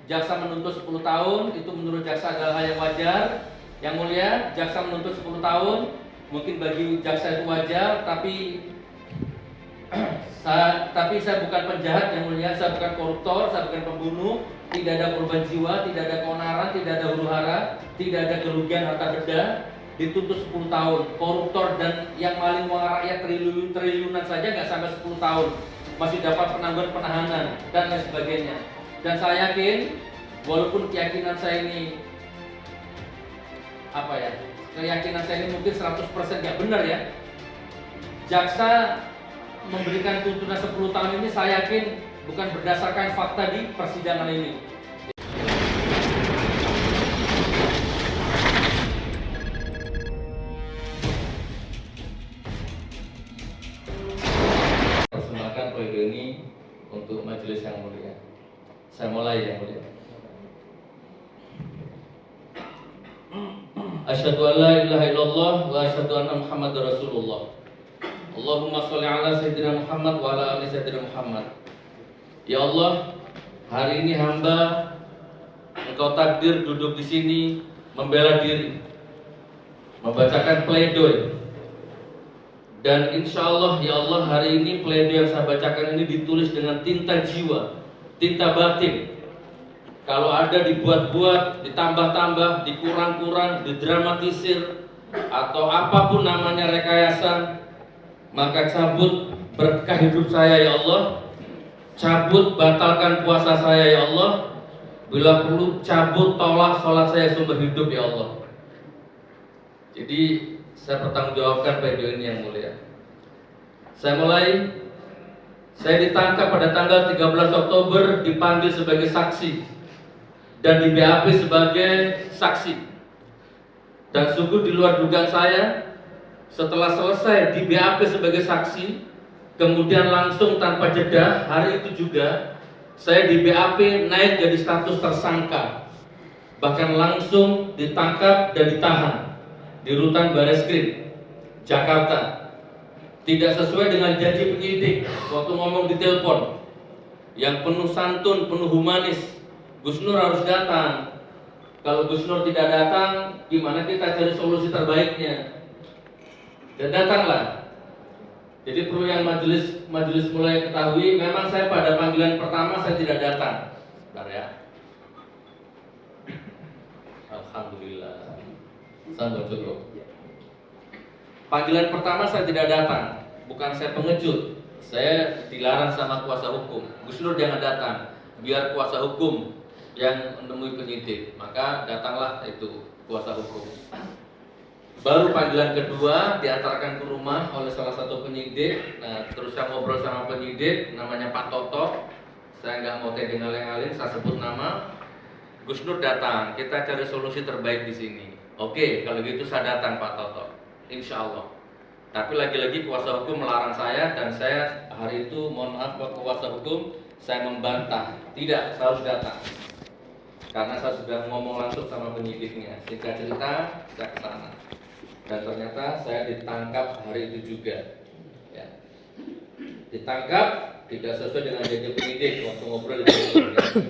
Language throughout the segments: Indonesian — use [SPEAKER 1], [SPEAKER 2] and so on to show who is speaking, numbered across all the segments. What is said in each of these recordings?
[SPEAKER 1] jaksa menuntut 10 tahun, itu menurut jaksa adalah hal yang wajar. Yang mulia, jaksa menuntut 10 tahun, mungkin bagi jaksa itu wajar, tapi saya bukan penjahat yang mulia, saya bukan koruptor, saya bukan pembunuh, tidak ada korban jiwa, tidak ada keonaran, tidak ada huru-hara, tidak ada kerugian harta benda, dituntut 10 tahun. Koruptor dan yang maling uang rakyat triliunan saja nggak sampai 10 tahun, masih dapat penangguhan penahanan dan lain sebagainya. Dan saya yakin, walaupun keyakinan saya ini keyakinan saya ini mungkin 100% nggak benar ya, jaksa memberikan tuntutan 10 tahun ini saya yakin bukan berdasarkan fakta di persidangan ini. Persembahkan pledoi ini untuk majelis yang mulia. Saya mulai yang mulia. Asyhadu an la ilaha illallah wa asyhadu anna Muhammadar Rasulullah. Allahumma sholli ala sayyidina Muhammad wa ala ali sayyidina Muhammad. Ya Allah, hari ini hamba Engkau takdir duduk di sini membela diri, membacakan pledoi. Dan insya Allah ya Allah, hari ini pledoi yang saya bacakan ini ditulis dengan tinta jiwa, tinta batin. Kalau ada dibuat-buat, ditambah-tambah, dikurang-kurang, didramatisir, atau apapun namanya rekayasa, maka cabut berkah hidup saya ya Allah, cabut batalkan puasa saya ya Allah, bila perlu cabut tolak sholat saya sumber hidup ya Allah. Jadi saya bertanggungjawabkan pledoi ini yang mulia. Saya mulai. Saya ditangkap pada tanggal 13 Oktober, dipanggil sebagai saksi dan di BAP sebagai saksi. Dan sungguh di luar dugaan saya, setelah selesai di BAP sebagai saksi, kemudian langsung tanpa jeda hari itu juga saya di BAP naik jadi status tersangka, bahkan langsung ditangkap dan ditahan di rutan Bareskrim Jakarta. Tidak sesuai dengan janji penyidik waktu ngomong di telepon yang penuh santun, penuh humanis. Gus Nur harus datang. Kalau Gus Nur tidak datang, gimana kita cari solusi terbaiknya? Dan datanglah. Jadi perlu yang majelis mulai ketahui, memang saya pada panggilan pertama saya tidak datang. Bentar ya. Alhamdulillah. Sambal cukup. Panggilan pertama saya tidak datang, bukan saya pengecut. Saya dilarang sama kuasa hukum. Gus Nur jangan datang, biar kuasa hukum yang menemui penyidik. Maka datanglah itu kuasa hukum. Baru panggilan kedua diantarkan ke rumah oleh salah satu penyidik. Nah, terus saya ngobrol sama penyidik, namanya Pak Toto. Saya nggak mau tedeng aling-aling, saya sebut nama. Gus Nur datang, kita cari solusi terbaik di sini. Oke, kalau gitu saya datang Pak Toto. Insya Allah. Tapi lagi-lagi kuasa hukum melarang saya, dan saya hari itu mohon maaf buat kuasa hukum, saya membantah. Tidak, saya harus datang. Karena saya sudah ngomong langsung sama penyidiknya. Singkat cerita, saya ke sana. Dan ternyata saya ditangkap hari itu juga. Ya. Ditangkap tidak sesuai dengan janji penyidik waktu ngobrol di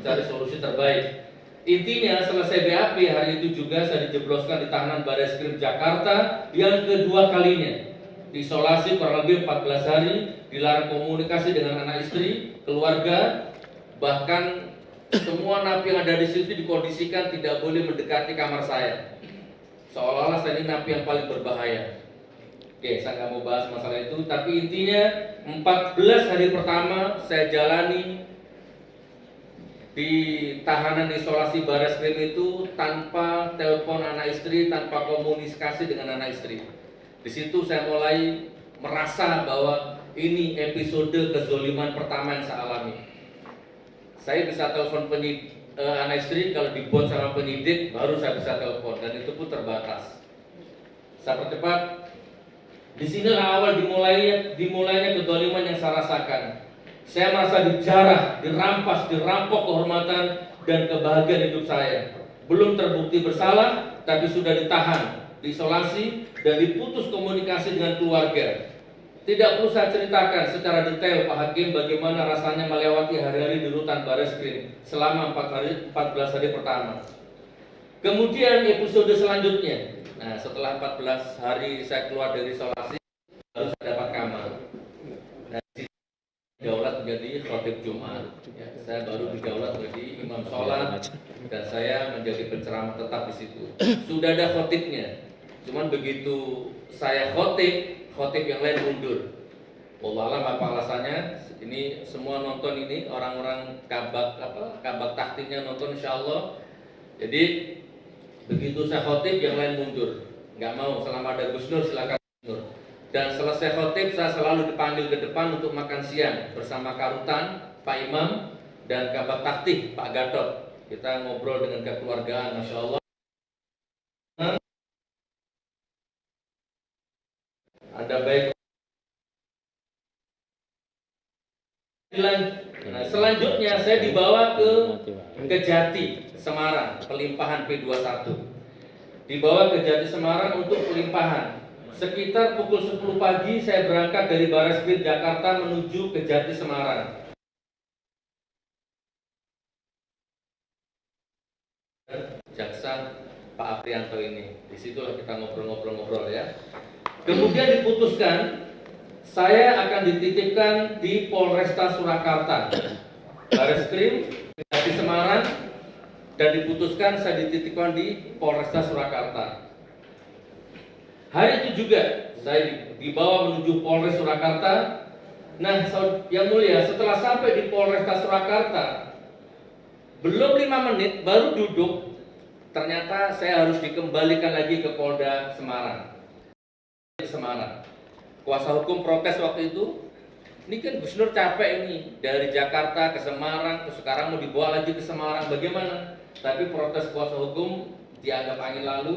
[SPEAKER 1] cari solusi terbaik. Intinya selesai BAP hari itu juga saya dijebloskan di tahanan Bareskrim Jakarta yang kedua kalinya. Diisolasi kurang lebih 14 hari, dilarang komunikasi dengan anak istri, keluarga, bahkan semua napi yang ada di situ dikondisikan tidak boleh mendekati kamar saya. Seolah-olah saya ini napi yang paling berbahaya. Oke, saya nggak mau bahas masalah itu, tapi intinya 14 hari pertama saya jalani di tahanan isolasi Bareskrim itu tanpa telepon anak istri, tanpa komunikasi dengan anak istri. Di situ saya mulai merasa bahwa ini episode kezoliman pertama yang saya alami. Saya bisa telepon anak istri kalau dibon sama penyidik, baru saya bisa telepon, dan itu pun terbatas. Saya percepat. Di sini awal dimulainya kezoliman yang saya rasakan. Saya merasa dijarah, dirampas, dirampok kehormatan dan kebahagiaan hidup saya. Belum terbukti bersalah, tapi sudah ditahan, diisolasi, dan diputus komunikasi dengan keluarga. Tidak perlu saya ceritakan secara detail Pak Hakim bagaimana rasanya melewati hari-hari di rutan Bareskrim selama 14 hari pertama. Kemudian episode selanjutnya, nah setelah 14 hari saya keluar dari isolasi, baru saya dapat kamar. Nah, didaulat menjadi khotib Jumat. Ya, saya baru didaulat menjadi imam sholat dan saya menjadi penceramah tetap di situ. Sudah ada khotibnya, cuman begitu saya khotib yang lain mundur. Wallahualam apa alasannya? Ini semua nonton ini orang-orang kabak taktiknya nonton insyaallah. Jadi begitu saya khotib yang lain mundur, nggak mau. Selama ada Gus Nur silakan Gus Nur. Dan selesai khotib saya selalu dipanggil ke depan untuk makan siang bersama Karutan, Pak Imam, dan kabak taktik Pak Gatot. Kita ngobrol dengan kekeluargaan, masya Allah. Ada baik. Nah, selanjutnya saya dibawa ke Kejati Semarang, pelimpahan P21. Dibawa ke Kejati Semarang untuk pelimpahan. Sekitar pukul 10 pagi saya berangkat dari Bareskrim Jakarta menuju Kejati Semarang. Jaksa Pak Aprianto ini. Disitulah kita ngobrol-ngobrol ya. Kemudian diputuskan saya akan dititipkan di Polresta Surakarta, Bareskrim di Semarang, dan diputuskan saya dititipkan di Polresta Surakarta. Hari itu juga saya dibawa menuju Polres Surakarta. Nah, yang mulia, setelah sampai di Polresta Surakarta, belum 5 menit baru duduk, ternyata saya harus dikembalikan lagi ke Polda Semarang. Kuasa hukum protes waktu itu, ini kan Gus Nur capek ini dari Jakarta ke Semarang, terus sekarang mau dibawa lagi ke Semarang, bagaimana? Tapi protes kuasa hukum dianggap angin lalu.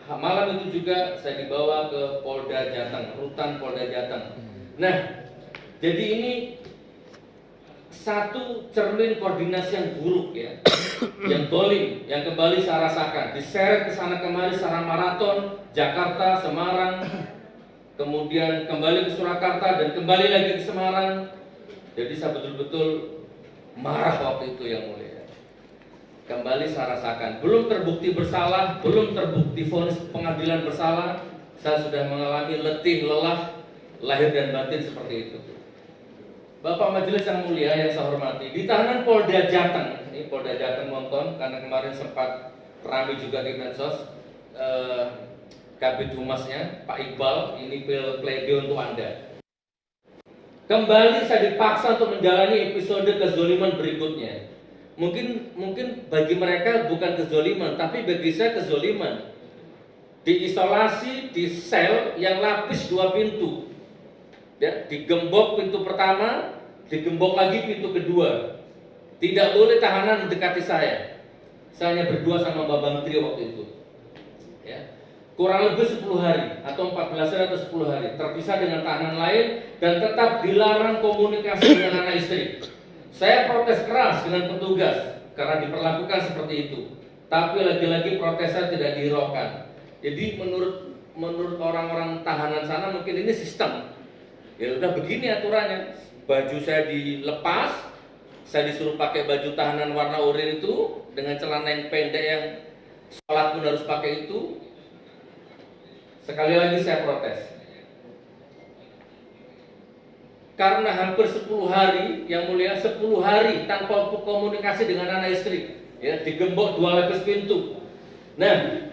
[SPEAKER 1] Malam itu juga saya dibawa ke Polda Jateng, rutan Polda Jateng. Nah, jadi ini satu cermin koordinasi yang buruk ya, yang dolim, yang kembali saya rasakan, diseret ke sana kemari secara maraton, Jakarta, Semarang, kemudian kembali ke Surakarta dan kembali lagi ke Semarang. Jadi saya betul-betul marah waktu itu yang mulia. Kembali saya rasakan, belum terbukti bersalah, belum terbukti vonis pengadilan bersalah, saya sudah mengalami letih, lelah, lahir dan batin seperti itu. Bapak Majelis yang mulia yang saya hormati, di tahanan Polda Jateng, ini Polda Jateng nonton karena kemarin sempat ramai juga di medsos, Kabid Humasnya Pak Iqbal, ini pledoi untuk Anda. Kembali saya dipaksa untuk menjalani episode kezoliman berikutnya. Mungkin bagi mereka bukan kezoliman, tapi bagi saya kezoliman. Diisolasi di sel yang lapis 2 pintu. Ya, digembok pintu pertama, digembok lagi pintu kedua. Tidak boleh tahanan mendekati saya. Saya hanya berdua sama Babang Trio waktu itu. Ya. Kurang lebih 10 hari atau 14 hari atau 10 hari terpisah dengan tahanan lain dan tetap dilarang komunikasi dengan anak istri. Saya protes keras dengan petugas karena diperlakukan seperti itu. Tapi lagi-lagi protes saya tidak dihiraukan. Jadi menurut orang-orang tahanan sana mungkin ini sistem. Ya udah begini aturannya. Baju saya dilepas, saya disuruh pakai baju tahanan warna oranye itu dengan celana yang pendek yang sholat pun harus pakai itu. Sekali lagi saya protes. Karena hampir 10 hari, yang mulia 10 hari tanpa komunikasi dengan anak istri, ya, digembok 2 lapis pintu. Nah,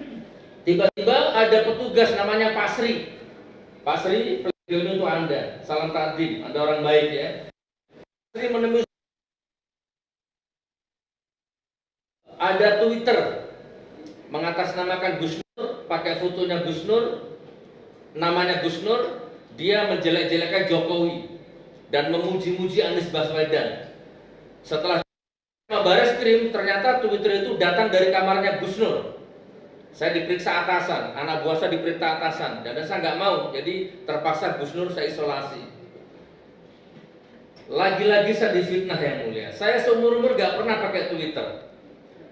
[SPEAKER 1] tiba-tiba ada petugas namanya Pak Sri. Pak Sri, pledoi untuk Anda, salam takdim, Anda orang baik ya. Pak Sri menemui ada Twitter mengatasnamakan Gus Nur, pakai fotonya Gus Nur, namanya Gus Nur, dia menjelek-jelekan Jokowi dan memuji-muji Anies Baswedan. Setelah Bareskrim, ternyata Twitter itu datang dari kamarnya Gus Nur. Saya diperiksa atasan, anak buah saya diperiksa atasan, dan saya nggak mau, jadi terpaksa Gus Nur saya isolasi. Lagi-lagi saya difitnah yang mulia. Saya seumur-umur nggak pernah pakai Twitter.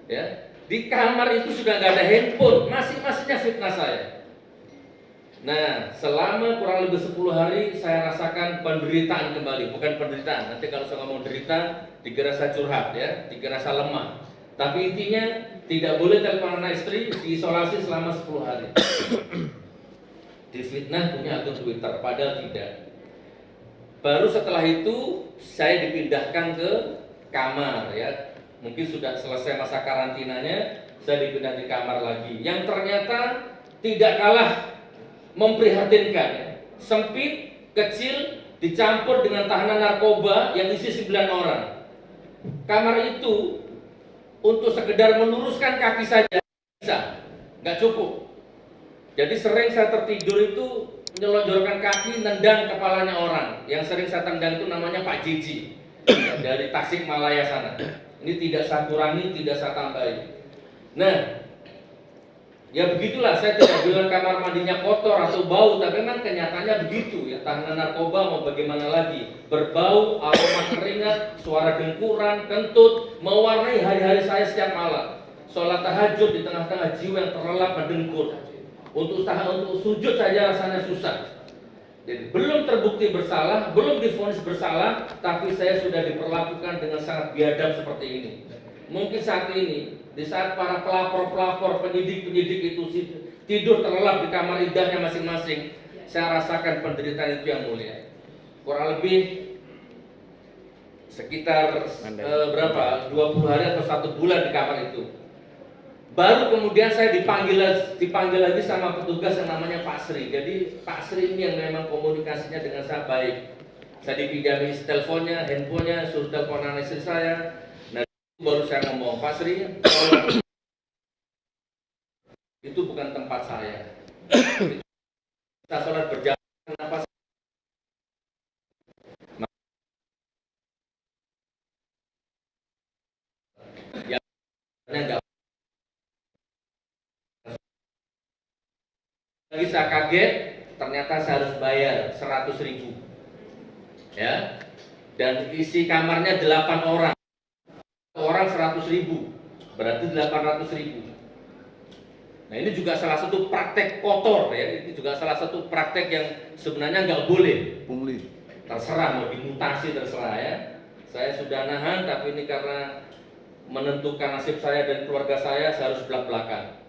[SPEAKER 1] Ya, di kamar itu sudah nggak ada handphone, masing-masingnya fitnah saya. Nah, selama kurang lebih 10 hari saya rasakan penderitaan kembali, bukan penderitaan. Nanti kalau saya ngomong derita, dikira saya curhat ya, dikira saya lemah. Tapi intinya tidak boleh telepon anak istri, diisolasi selama 10 hari. Difitnah punya akun Twitter, padahal tidak. Baru setelah itu saya dipindahkan ke kamar ya. Mungkin sudah selesai masa karantinanya, saya dipindah di kamar lagi. Yang ternyata tidak kalah memprihatinkan ya. Sempit, kecil, dicampur dengan tahanan narkoba yang isi 9 orang. Kamar itu untuk sekedar meluruskan kaki saja bisa, nggak cukup. Jadi sering saya tertidur itu menyelonjorkan kaki, nendang kepalanya orang. Yang sering saya tendang itu namanya Pak Jiji dari Tasikmalaya sana. Ini tidak saya kurangi, tidak saya tambahi. Nah, ya begitulah, saya tidak bilang kamar mandinya kotor atau bau, tapi memang kenyataannya begitu ya. Tahanan narkoba mau bagaimana lagi, berbau, aroma keringat, suara dengkuran, kentut, mewarnai hari-hari saya setiap malam. Sholat tahajud di tengah-tengah jiwa yang terlelap mendengkur. Untuk sujud saja rasanya susah. Jadi belum terbukti bersalah, belum divonis bersalah, tapi saya sudah diperlakukan dengan sangat biadab seperti ini. Mungkin saat ini, di saat para pelapor-pelapor, penyidik-penyidik itu tidur terlelap di kamar indahnya masing-masing, saya rasakan penderitaan itu yang mulia. Kurang lebih sekitar berapa? 20 hari atau 1 bulan di kamar itu. Baru kemudian saya dipanggil lagi sama petugas yang namanya Pak Sri. Jadi Pak Sri ini yang memang komunikasinya dengan saya baik. Saya dipinjami teleponnya, handphonenya, suruh telepon anak istri saya. Nah, baru saya ngomong, Pak Sri, itu bukan tempat saya. Kita sholat berjamaah, kenapa ya enggak. Lagi saya kaget, ternyata saya harus bayar 100.000 ya. Dan isi kamarnya 8 orang. Orang 100.000, berarti 800.000. Nah, ini juga salah satu praktek kotor ya. Ini juga salah satu praktek yang sebenarnya nggak boleh. Pungli. Terserah mau dimutasi, terserah ya. Saya sudah nahan, tapi ini karena menentukan nasib saya dan keluarga saya harus belak-belakan.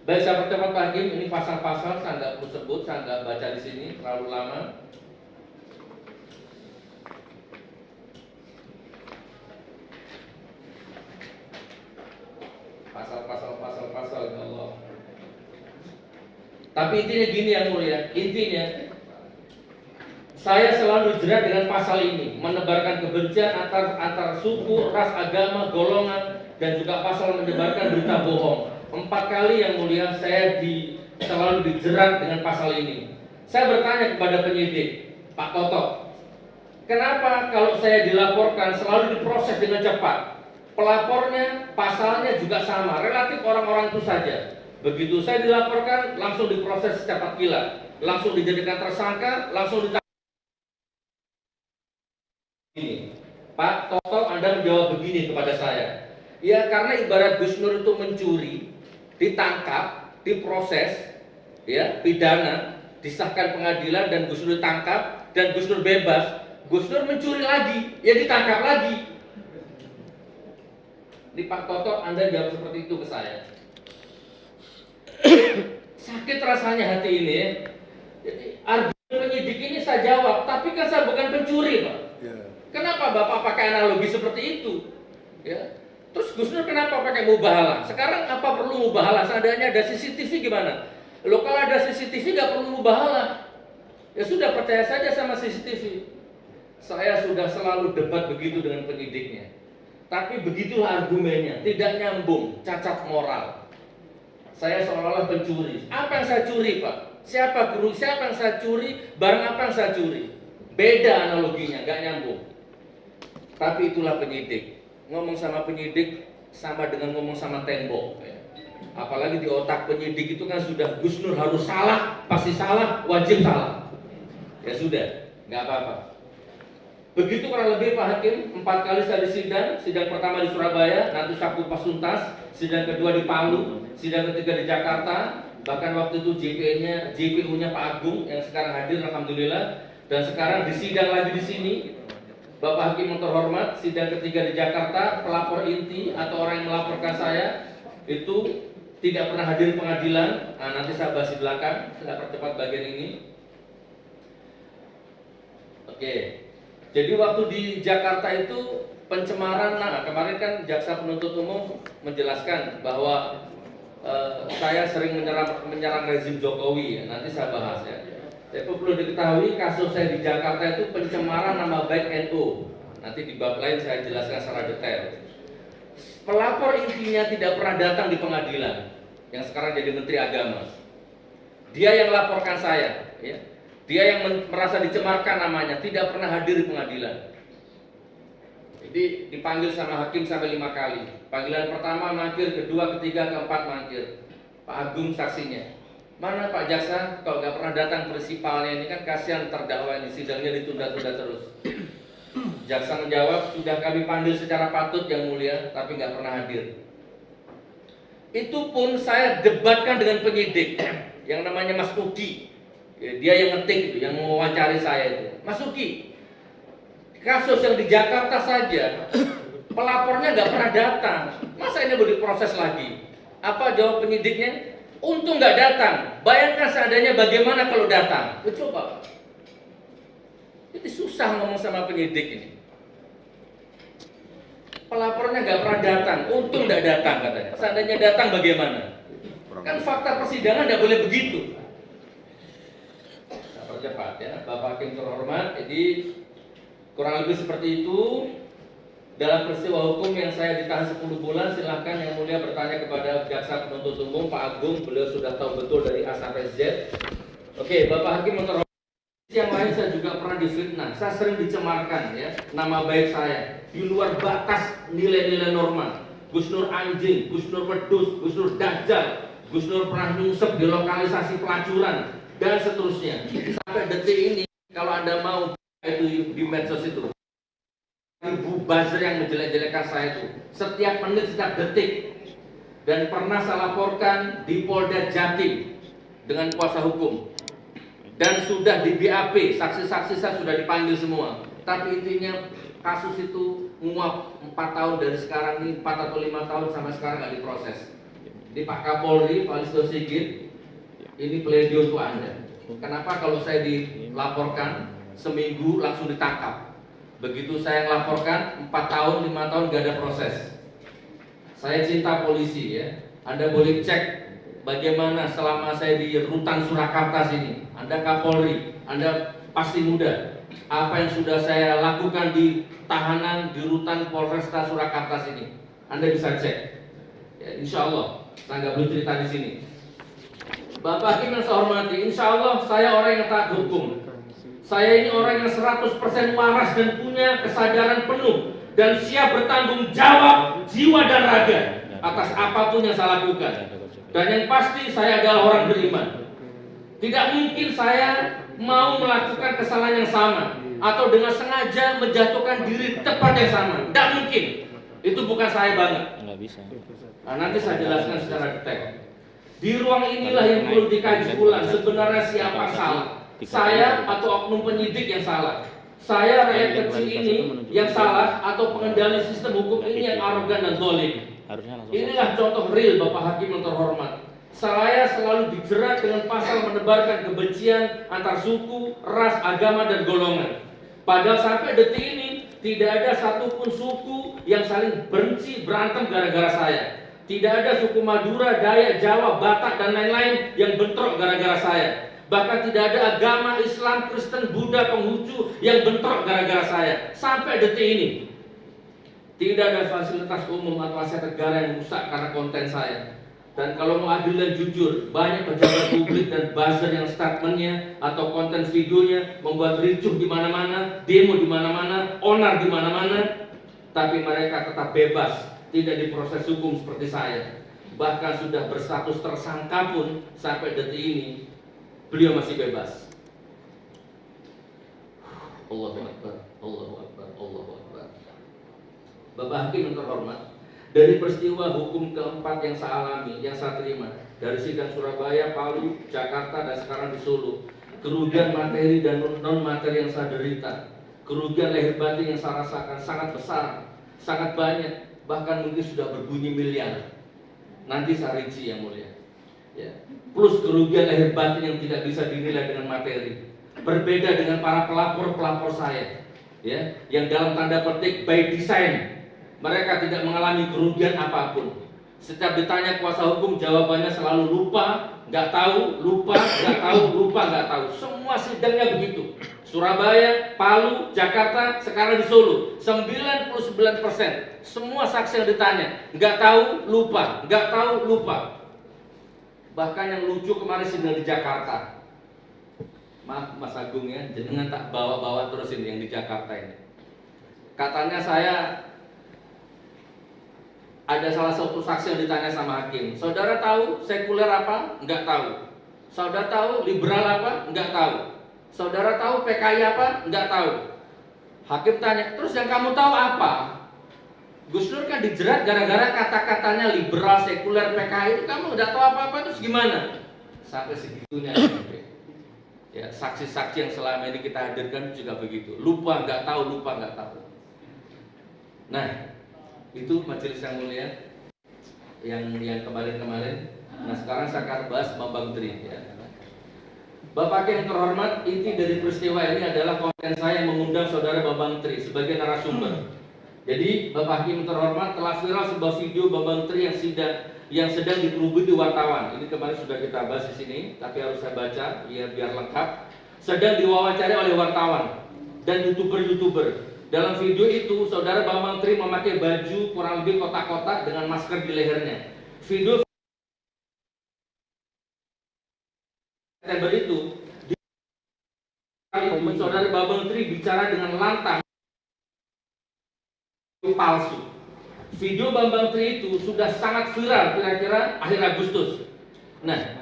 [SPEAKER 1] Baik, saya percepat Pak Hakim, ini pasal-pasal saya nggak perlu sebut, saya nggak baca di sini terlalu lama. Pasal, ya Allah. Tapi intinya gini yang mulia, intinya saya selalu dijerat dengan pasal ini, menebarkan kebencian antar suku, ras, agama, golongan, dan juga pasal menyebarkan berita bohong. 4 kali yang mulia saya selalu dijerat dengan pasal ini. Saya bertanya kepada penyidik, Pak Toto, kenapa kalau saya dilaporkan selalu diproses dengan cepat? Pelapornya, pasalnya juga sama, relatif orang-orang itu saja. Begitu saya dilaporkan, langsung diproses secepat kilat, langsung dijadikan tersangka, langsung ditangkap. Ini, Pak Toto, Anda menjawab begini kepada saya. Ya, karena ibarat Gus Nur itu mencuri, ditangkap, diproses, ya, pidana, disahkan pengadilan dan Gus Nur ditangkap dan Gus Nur bebas. Gus Nur mencuri lagi, ya ditangkap lagi. Di Pak Toto, Anda jawab seperti itu ke saya. Sakit rasanya hati ini ya. Jadi argumen penyidik ini saya jawab, tapi kan saya bukan pencuri, Pak. Kenapa Bapak pakai analogi seperti itu? Ya. Terus Gus Nur kenapa pakai mubahalah? Sekarang apa perlu mubahalah? Seandainya ada CCTV gimana? Loh, kalau ada CCTV nggak perlu mubahalah. Ya sudah, percaya saja sama CCTV. Saya sudah selalu debat begitu dengan penyidiknya. Tapi begitulah argumennya, tidak nyambung, cacat moral. Saya seolah-olah pencuri. Apa yang saya curi, Pak? Siapa guru? Siapa yang saya curi? Barang apa yang saya curi? Beda analoginya, nggak nyambung. Tapi itulah penyidik. Ngomong sama penyidik sama dengan ngomong sama tembok ya. Apalagi di otak penyidik itu kan sudah Gus Nur harus salah, pasti salah, wajib salah. Ya sudah, nggak apa-apa. Begitu kurang lebih Pak Hakim, 4 kali saya disidang. Sidang pertama di Surabaya, nanti Sabtu pas tuntas. Sidang kedua di Palu, sidang ketiga di Jakarta, Bahkan waktu itu JPU-nya Pak Agung yang sekarang hadir, alhamdulillah. Dan sekarang disidang lagi di sini. Bapak Hakim yang terhormat, sidang ketiga di Jakarta, pelapor inti atau orang yang melaporkan saya itu tidak pernah hadir pengadilan. Nah, nanti saya bahas di belakang, saya percepat bagian ini. Oke, jadi waktu di Jakarta itu pencemaran. Nah, kemarin kan jaksa penuntut umum menjelaskan bahwa saya sering menyerang rezim Jokowi. Ya. Nanti saya bahas ya. Tapi perlu diketahui kasus saya di Jakarta itu pencemaran nama baik NU. Nanti di bab lain saya jelaskan secara detail. Pelapor intinya tidak pernah datang di pengadilan, yang sekarang jadi Menteri Agama. Dia yang laporkan saya, ya. Dia yang merasa dicemarkan namanya, tidak pernah hadir di pengadilan. Jadi dipanggil sama hakim sampai 5 kali. Panggilan pertama mangkir, kedua, ketiga, keempat mangkir. Pak Agung saksinya. Mana Pak Jaksa, kalau nggak pernah datang prinsipalnya, ini kan kasihan terdakwa ini, sidangnya ditunda-tunda terus. Jaksa menjawab, sudah kami panggil secara patut yang mulia, tapi nggak pernah hadir. Itu pun saya debatkan dengan penyidik yang namanya Mas Uki. Dia yang ngetik itu, yang mewawancari saya itu. Mas Uki, kasus yang di Jakarta saja, pelapornya nggak pernah datang. Masa ini mau diproses lagi? Apa jawab penyidiknya? Untung nggak datang. Bayangkan seandainya bagaimana kalau datang. Coba. Jadi susah ngomong sama penyidik ini. Pelapornya nggak pernah datang. Untung nggak datang katanya. Seandainya datang bagaimana? Kan fakta persidangan nggak boleh begitu. Nah, percepat ya, Bapak Hakim terhormat. Jadi kurang lebih seperti itu. Dalam peristiwa hukum yang saya ditahan 10 bulan, silahkan yang mulia bertanya kepada jaksa penuntut umum Pak Agung, beliau sudah tahu betul dari A sampai Z. Oke, Bapak Hakim terhormat. Yang lain saya juga pernah difitnah, saya sering dicemarkan ya, nama baik saya di luar batas nilai-nilai normal. Gus Nur anjing, Gus Nur wedus, Gus Nur dajjal, Gus Nur pernah nyungsep di lokalisasi pelacuran dan seterusnya. Sampai detik ini kalau Anda mau itu di medsos itu ribu buzzer yang menjelek-jelekan saya itu setiap menit, setiap detik. Dan pernah saya laporkan di Polda Jatim dengan kuasa hukum dan sudah di BAP, saksi-saksi saya sudah dipanggil semua. Tapi intinya kasus itu nguap 4 tahun dari sekarang ini, 4 atau 5 tahun sampai sekarang nggak diproses. Di Pak Kapolri, Pak Listio Sigit, ini pledoi untuk Anda. Kenapa kalau saya dilaporkan seminggu langsung ditangkap? Begitu saya laporkan 4 tahun, 5 tahun gak ada proses. Saya cinta polisi ya. Anda boleh cek bagaimana selama saya di rutan Surakarta sini. Anda Kapolri, Anda pasti muda. Apa yang sudah saya lakukan di tahanan di rutan Polresta Surakarta sini, Anda bisa cek. Ya, insya Allah, saya nggak boleh cerita di sini. Bapak Hakim yang saya hormati, insya Allah saya orang yang taat hukum. Saya ini orang yang 100% waras dan punya kesadaran penuh dan siap bertanggung jawab jiwa dan raga atas apapun yang saya lakukan. Dan yang pasti saya adalah orang beriman. Tidak mungkin saya mau melakukan kesalahan yang sama atau dengan sengaja menjatuhkan diri tepat yang sama. Tidak mungkin. Itu bukan saya banget.
[SPEAKER 2] Nggak bisa.
[SPEAKER 1] Nah, nanti saya jelaskan secara detail. Di ruang inilah yang perlu dikaji ulang sebenarnya siapa yang salah. Saya atau oknum penyidik yang salah. Saya rakyat kecil ini yang salah atau pengendali sistem hukum ini yang arogan dan zalim. Inilah contoh real Bapak Hakim yang terhormat. Saya selalu dijerat dengan pasal menebarkan kebencian antar suku, ras, agama, dan golongan. Padahal sampai detik ini tidak ada satupun suku yang saling benci berantem gara-gara saya. Tidak ada suku Madura, Dayak, Jawa, Batak, dan lain-lain yang bentrok gara-gara saya. Bahkan tidak ada agama Islam, Kristen, Buddha, Konghucu yang bentrok gara-gara saya. Sampai detik ini tidak ada fasilitas umum atau aset negara yang rusak karena konten saya. Dan kalau mau adil dan jujur, banyak pejabat publik dan buzzer yang statementnya atau konten videonya membuat ricuh di mana-mana, demo di mana-mana, onar di mana-mana, tapi mereka tetap bebas, tidak diproses hukum seperti saya. Bahkan sudah berstatus tersangka pun sampai detik ini beliau masih bebas. Allahu Akbar, Allahu Akbar, Allahu Akbar. Bapak Hakim yang terhormat, Dari peristiwa hukum keempat yang saya alami, yang saya terima, dari sidang Surabaya, Palu, Jakarta, dan sekarang di Solo, kerugian materi dan non materi yang saya derita, kerugian lahir batin yang saya rasakan sangat besar, sangat banyak, bahkan mungkin sudah berbunyi miliar. Nanti saya rinci yang mulia. Ya. Plus kerugian lahir batin yang tidak bisa dinilai dengan materi. Berbeda dengan para pelapor saya, ya, yang dalam tanda petik by design mereka tidak mengalami kerugian apapun. Setiap ditanya kuasa hukum, jawabannya selalu lupa, nggak tahu, lupa, nggak tahu, lupa, nggak tahu. Semua sidangnya begitu. Surabaya, Palu, Jakarta, sekarang di Solo, 99% semua saksi yang ditanya nggak tahu, lupa, nggak tahu, lupa. Bahkan yang lucu kemarin sidang di Jakarta, maaf Mas Agung ya, jangan tak bawa-bawa terus ini yang di Jakarta ini. Katanya saya ada salah satu saksi yang ditanya sama hakim, saudara tahu sekuler apa? Enggak tahu. Saudara tahu liberal apa? Enggak tahu. Saudara tahu PKI apa? Enggak tahu. Hakim tanya, terus yang kamu tahu apa? Gus Dur kan dijerat gara-gara kata-katanya liberal, sekuler, PKI itu kamu udah tahu apa-apa, terus gimana? Sampai segitunya. Ya, saksi-saksi yang selama ini kita hadirkan juga begitu. Lupa nggak tahu, lupa nggak tahu. Nah, itu majelis yang mulia yang kemarin-kemarin. Nah, sekarang saya akan bahas Bambang Tri ya. Bapak yang terhormat, inti dari peristiwa ini adalah konten saya yang mengundang saudara Bambang Tri sebagai narasumber. Jadi Bapak Hakim terhormat, telah viral sebuah video Bambang Tri yang sedang dikerubui di wartawan. Ini kemarin sudah kita bahas di sini, tapi harus saya baca biar lengkap. Sedang diwawancari oleh wartawan dan youtuber. Dalam video itu, saudara Bambang Tri memakai baju kurang lebih kotak-kotak dengan masker di lehernya. Video September itu, saudara Bambang Tri bicara dengan lantang palsu. Video Bambang Tri itu sudah sangat viral kira-kira akhir Agustus. Nah,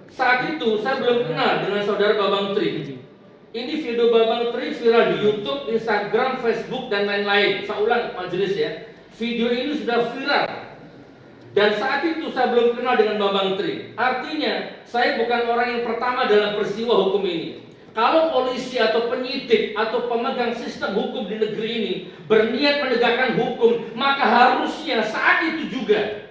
[SPEAKER 1] saat itu saya belum kenal dengan saudara Bambang Tri. Ini video Bambang Tri viral di YouTube, Instagram, Facebook, dan lain-lain. Saya ulang majelis ya. Video ini sudah viral. Dan saat itu saya belum kenal dengan Bambang Tri. Artinya, saya bukan orang yang pertama dalam peristiwa hukum ini. Kalau polisi atau penyidik atau pemegang sistem hukum di negeri ini berniat menegakkan hukum, maka harusnya saat itu juga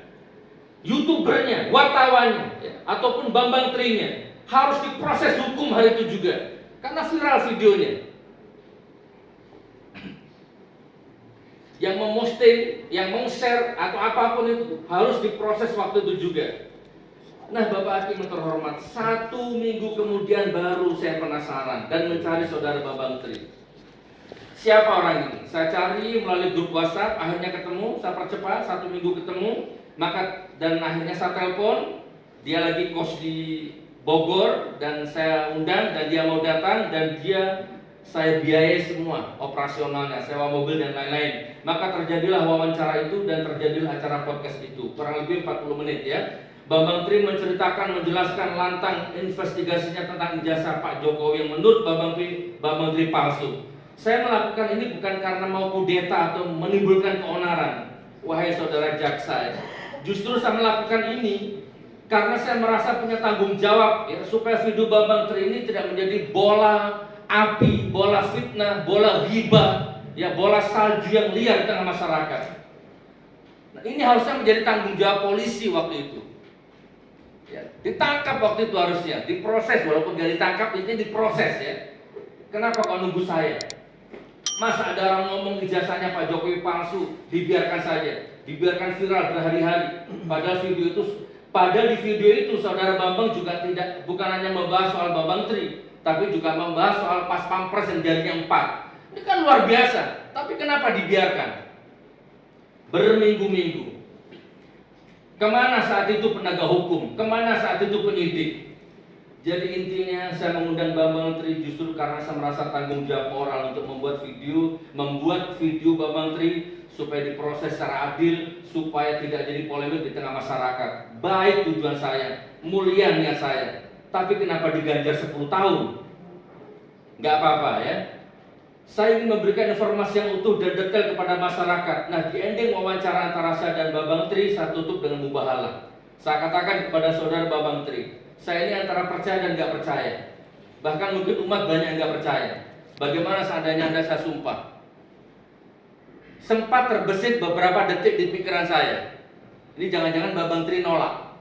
[SPEAKER 1] youtubernya, wartawannya, ya, ataupun Bambang Tri-nya harus diproses hukum hari itu juga, karena viral videonya. Yang memosting, yang meng-share atau apapun itu harus diproses waktu itu juga. Nah, Bapak Hakim terhormat, 1 minggu kemudian baru saya penasaran dan mencari saudara Bambang Tri. Siapa orang ini? Saya cari melalui grup WhatsApp, akhirnya ketemu, saya percepat, 1 minggu ketemu, dan akhirnya saya telepon, dia lagi kos di Bogor dan saya undang dan dia mau datang dan saya biayai semua operasionalnya, sewa mobil dan lain-lain. Maka terjadilah wawancara itu dan terjadilah acara podcast itu, kurang lebih 40 menit ya. Bambang Tri menceritakan, menjelaskan lantang investigasinya tentang ijazah Pak Jokowi yang menurut Bambang Tri palsu. Saya melakukan ini bukan karena mau kudeta atau menimbulkan keonaran, wahai saudara jaksa. Justru saya melakukan ini karena saya merasa punya tanggung jawab ya, supaya video Bambang Tri ini tidak menjadi bola api, bola fitnah, bola ghibah, ya, bola salju yang liar di tengah masyarakat. Nah, ini harusnya menjadi tanggung jawab polisi waktu itu. Ya, ditangkap waktu itu harusnya, diproses, walaupun gak ditangkap, ini diproses ya. Kenapa kau nunggu saya? Masa ada orang ngomong ijazahnya Pak Jokowi palsu, dibiarkan saja, dibiarkan viral berhari-hari. Padahal di video itu saudara Bambang juga bukan hanya membahas soal Bambang Tri, tapi juga membahas soal pas pampres yang jarinya 4. Ini kan luar biasa, tapi kenapa dibiarkan? Berminggu-minggu. Kemana saat itu penegak hukum? Kemana saat itu penyidik? Jadi intinya saya mengundang Bambang Tri justru karena saya merasa tanggung jawab moral untuk membuat video Bambang Tri supaya diproses secara adil, supaya tidak jadi polemik di tengah masyarakat. Baik tujuan saya, mulia niat saya. Tapi kenapa diganjar 10 tahun? Nggak apa-apa ya. Saya ingin memberikan informasi yang utuh dan detail kepada masyarakat. Nah, di ending wawancara antara saya dan Babang Tri, saya tutup dengan mubahalah. Saya katakan kepada saudara Babang Tri, saya ini antara percaya dan nggak percaya. Bahkan mungkin umat banyak yang nggak percaya. Bagaimana seandainya Anda saya sumpah? Sempat terbesit beberapa detik di pikiran saya. Ini jangan-jangan Babang Tri nolak.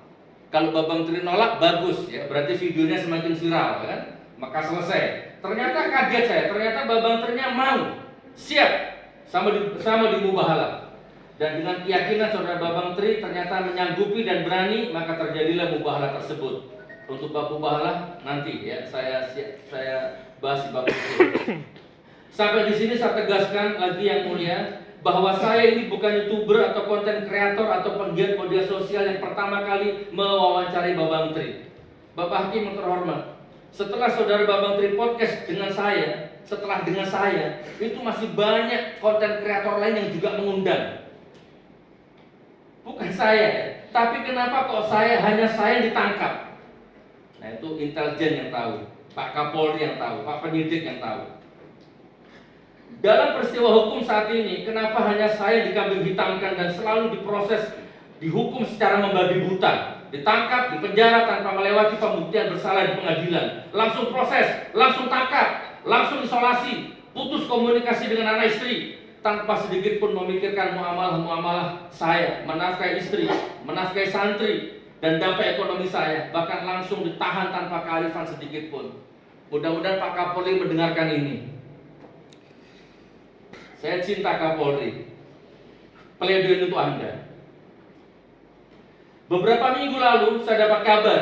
[SPEAKER 1] Kalau Babang Tri nolak, bagus ya, berarti videonya semakin viral kan? Maka selesai. Ternyata kaget saya, ternyata Babang Tri-nya mau, siap, sama di mubahalah. Dan dengan keyakinan saudara Babang Tri ternyata menyanggupi dan berani, maka terjadilah mubahalah tersebut. Untuk bab mubahalah nanti ya, saya bahas di bab itu. Sampai di sini saya tegaskan lagi yang mulia, bahwa saya ini bukan YouTuber atau konten kreator atau penggiat media sosial yang pertama kali mewawancari Babang Tri. Bapak Hakim yang terhormat, setelah saudara Babang Tri podcast dengan saya, itu masih banyak konten kreator lain yang juga mengundang. Bukan saya, tapi kenapa kok hanya saya ditangkap? Nah, itu intelijen yang tahu, Pak Kapolri yang tahu, Pak penyidik yang tahu. Dalam peristiwa hukum saat ini, kenapa hanya saya dikambing hitamkan dan selalu diproses, dihukum secara membabi buta, ditangkap, dipenjara tanpa melewati pembuktian bersalah di pengadilan, langsung proses, langsung tangkap, langsung isolasi, putus komunikasi dengan anak istri, tanpa sedikit pun memikirkan muamalah saya, menafkahi istri, menafkahi santri, dan dampak ekonomi saya, bahkan langsung ditahan tanpa kearifan sedikit pun. Mudah-mudahan Pak Kapolri mendengarkan ini. Saya cinta Kapolri. Pledoi untuk Anda. Beberapa minggu lalu saya dapat kabar,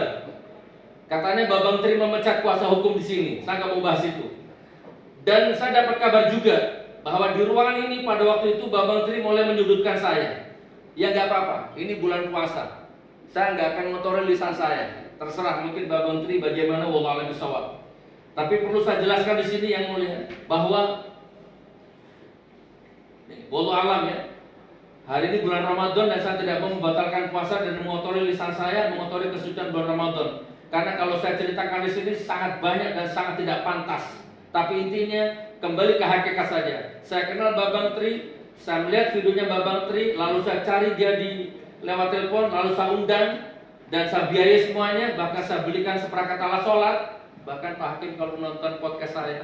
[SPEAKER 1] katanya Babang Tri memecat kuasa hukum di sini. Saya nggak mau bahas itu. Dan saya dapat kabar juga bahwa di ruangan ini pada waktu itu Babang Tri mulai menyudutkan saya. Ya nggak apa-apa, ini bulan puasa. Saya nggak akan ngotori lisan saya. Terserah mungkin Babang Tri bagaimana, wallahu a'lam bishawab. Tapi perlu saya jelaskan di sini yang mulia bahwa wallahu alam ya. Hari ini bulan Ramadan dan saya tidak mau membatalkan puasa dan mengotori lisan saya, mengotori kesucian bulan Ramadan. Karena kalau saya ceritakan di sini sangat banyak dan sangat tidak pantas. Tapi intinya kembali ke hakikat saja. Saya kenal Babang Tri, saya melihat videonya Babang Tri, lalu saya cari dia di lewat telepon, lalu saya undang dan saya biayai semuanya, bahkan saya belikan seperangkat alat sholat. Bahkan Pak Hakim kalau menonton podcast saya,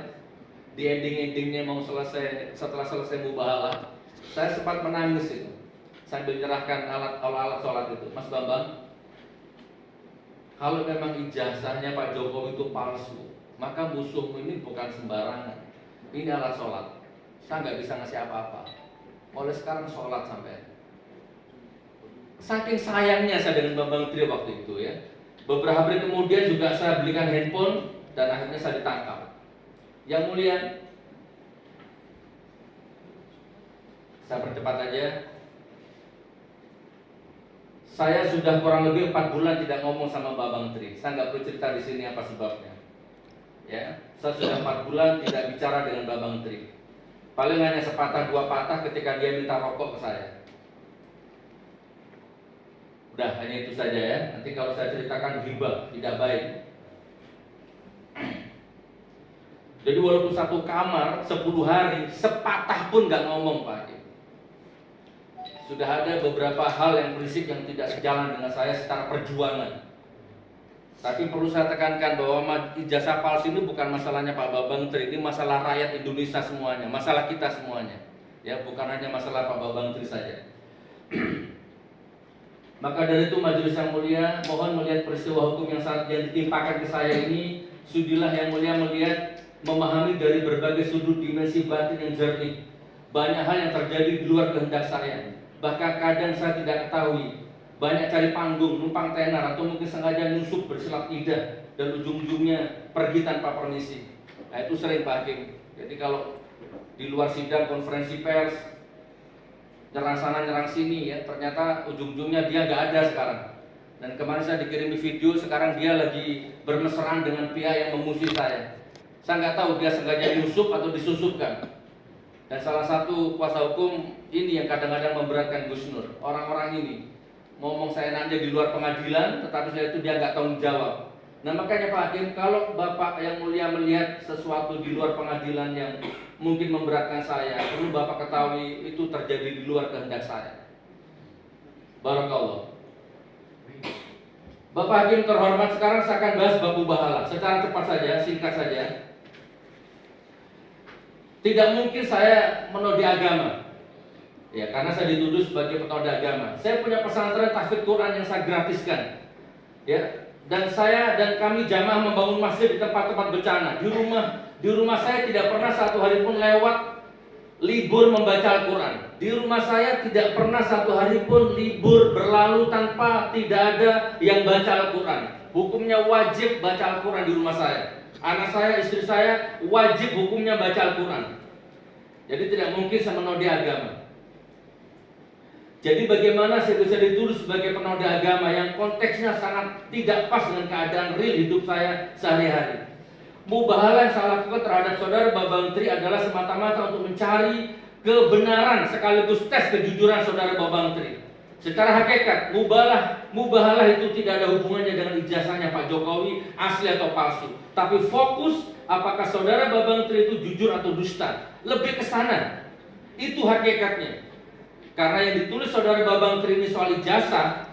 [SPEAKER 1] di ending-endingnya mau selesai, setelah selesai mubahalah, saya sempat menangis itu sambil menyerahkan alat sholat itu. Mas Bambang, kalau memang ijazahnya Pak Jokowi itu palsu, maka musuhmu ini bukan sembarangan. Ini alat sholat, saya nggak bisa ngasih apa-apa. Oleh sekarang sholat sampai. Saking sayangnya saya dengan Bambang Tri waktu itu ya. Beberapa hari kemudian juga saya belikan handphone dan akhirnya saya ditangkap. Yang mulia, saya percepat aja. Saya sudah kurang lebih 4 bulan tidak ngomong sama Babang Tri. Saya nggak perlu cerita di sini apa sebabnya. Ya, saya sudah 4 bulan tidak bicara dengan Babang Tri. Paling hanya sepatah dua patah ketika dia minta rokok ke saya. Udah, hanya itu saja ya. Nanti kalau saya ceritakan ghibah, tidak baik. Jadi walaupun satu kamar 10 hari, sepatah pun nggak ngomong Pak. Sudah ada beberapa hal yang prinsip yang tidak sejalan dengan saya secara perjuangan. Tapi perlu saya tekankan bahwa ijazah palsu ini bukan masalahnya Pak Babang Tri, ini masalah rakyat Indonesia semuanya, masalah kita semuanya. Ya, bukan hanya masalah Pak Babang Tri saja. Maka dari itu majelis yang mulia, mohon melihat peristiwa hukum yang ditimpakan ke saya ini, sudilah yang mulia melihat, memahami dari berbagai sudut dimensi batin yang jernih. Banyak hal yang terjadi di luar kehendak saya. Bahkan kadang saya tidak ketahui. Banyak cari panggung, numpang tenar, atau mungkin sengaja nusuk bersilap lidah dan ujung-ujungnya pergi tanpa permisi. Nah, itu sering Pak Hakim. Jadi kalau di luar sidang konferensi pers, nyerang sana nyerang sini ya, ternyata ujung-ujungnya dia nggak ada sekarang. Dan kemarin saya dikirimi video, sekarang dia lagi bermesraan dengan pihak yang memusuhi saya. Saya nggak tahu dia sengaja diusuk atau disusupkan. Dan salah satu kuasa hukum ini yang kadang-kadang memberatkan Gus Nur. Orang-orang ini ngomong saya nanya di luar pengadilan, tetapi saya itu dia nggak tanggung jawab. Nah makanya Pak Hakim, kalau Bapak yang mulia melihat sesuatu di luar pengadilan yang mungkin memberatkan saya, perlu Bapak ketahui itu terjadi di luar kehendak saya. Barakallah. Bapak Hakim terhormat, sekarang saya akan bahas bab mubahalah secara cepat saja, singkat saja. Tidak mungkin saya menodai agama, ya, karena saya dituduh sebagai penodai agama. Saya punya pesantren tahfidz Quran yang saya gratiskan, ya, dan saya dan kami jamaah membangun masjid di tempat-tempat bencana. Di rumah saya tidak pernah satu hari pun lewat libur membaca Al-Quran. Di rumah saya tidak pernah satu hari pun libur berlalu tanpa tidak ada yang baca Al-Quran. Hukumnya wajib baca Al-Quran di rumah saya. Anak saya, istri saya wajib hukumnya baca Al-Quran. Jadi tidak mungkin saya menodai agama. Jadi bagaimana saya bisa dituduh sebagai penodai agama yang konteksnya sangat tidak pas dengan keadaan real hidup saya sehari-hari. Mubahalah yang saya lakukan terhadap saudara Babang Tri adalah semata-mata untuk mencari kebenaran sekaligus tes kejujuran saudara Babang Tri. Secara hakikat, mubahalah itu tidak ada hubungannya dengan ijazahnya Pak Jokowi asli atau palsu. Tapi fokus apakah saudara Babang Tri itu jujur atau dusta. Lebih ke sana. Itu hakikatnya. Karena yang ditulis saudara Babang Tri ini soal ijazah,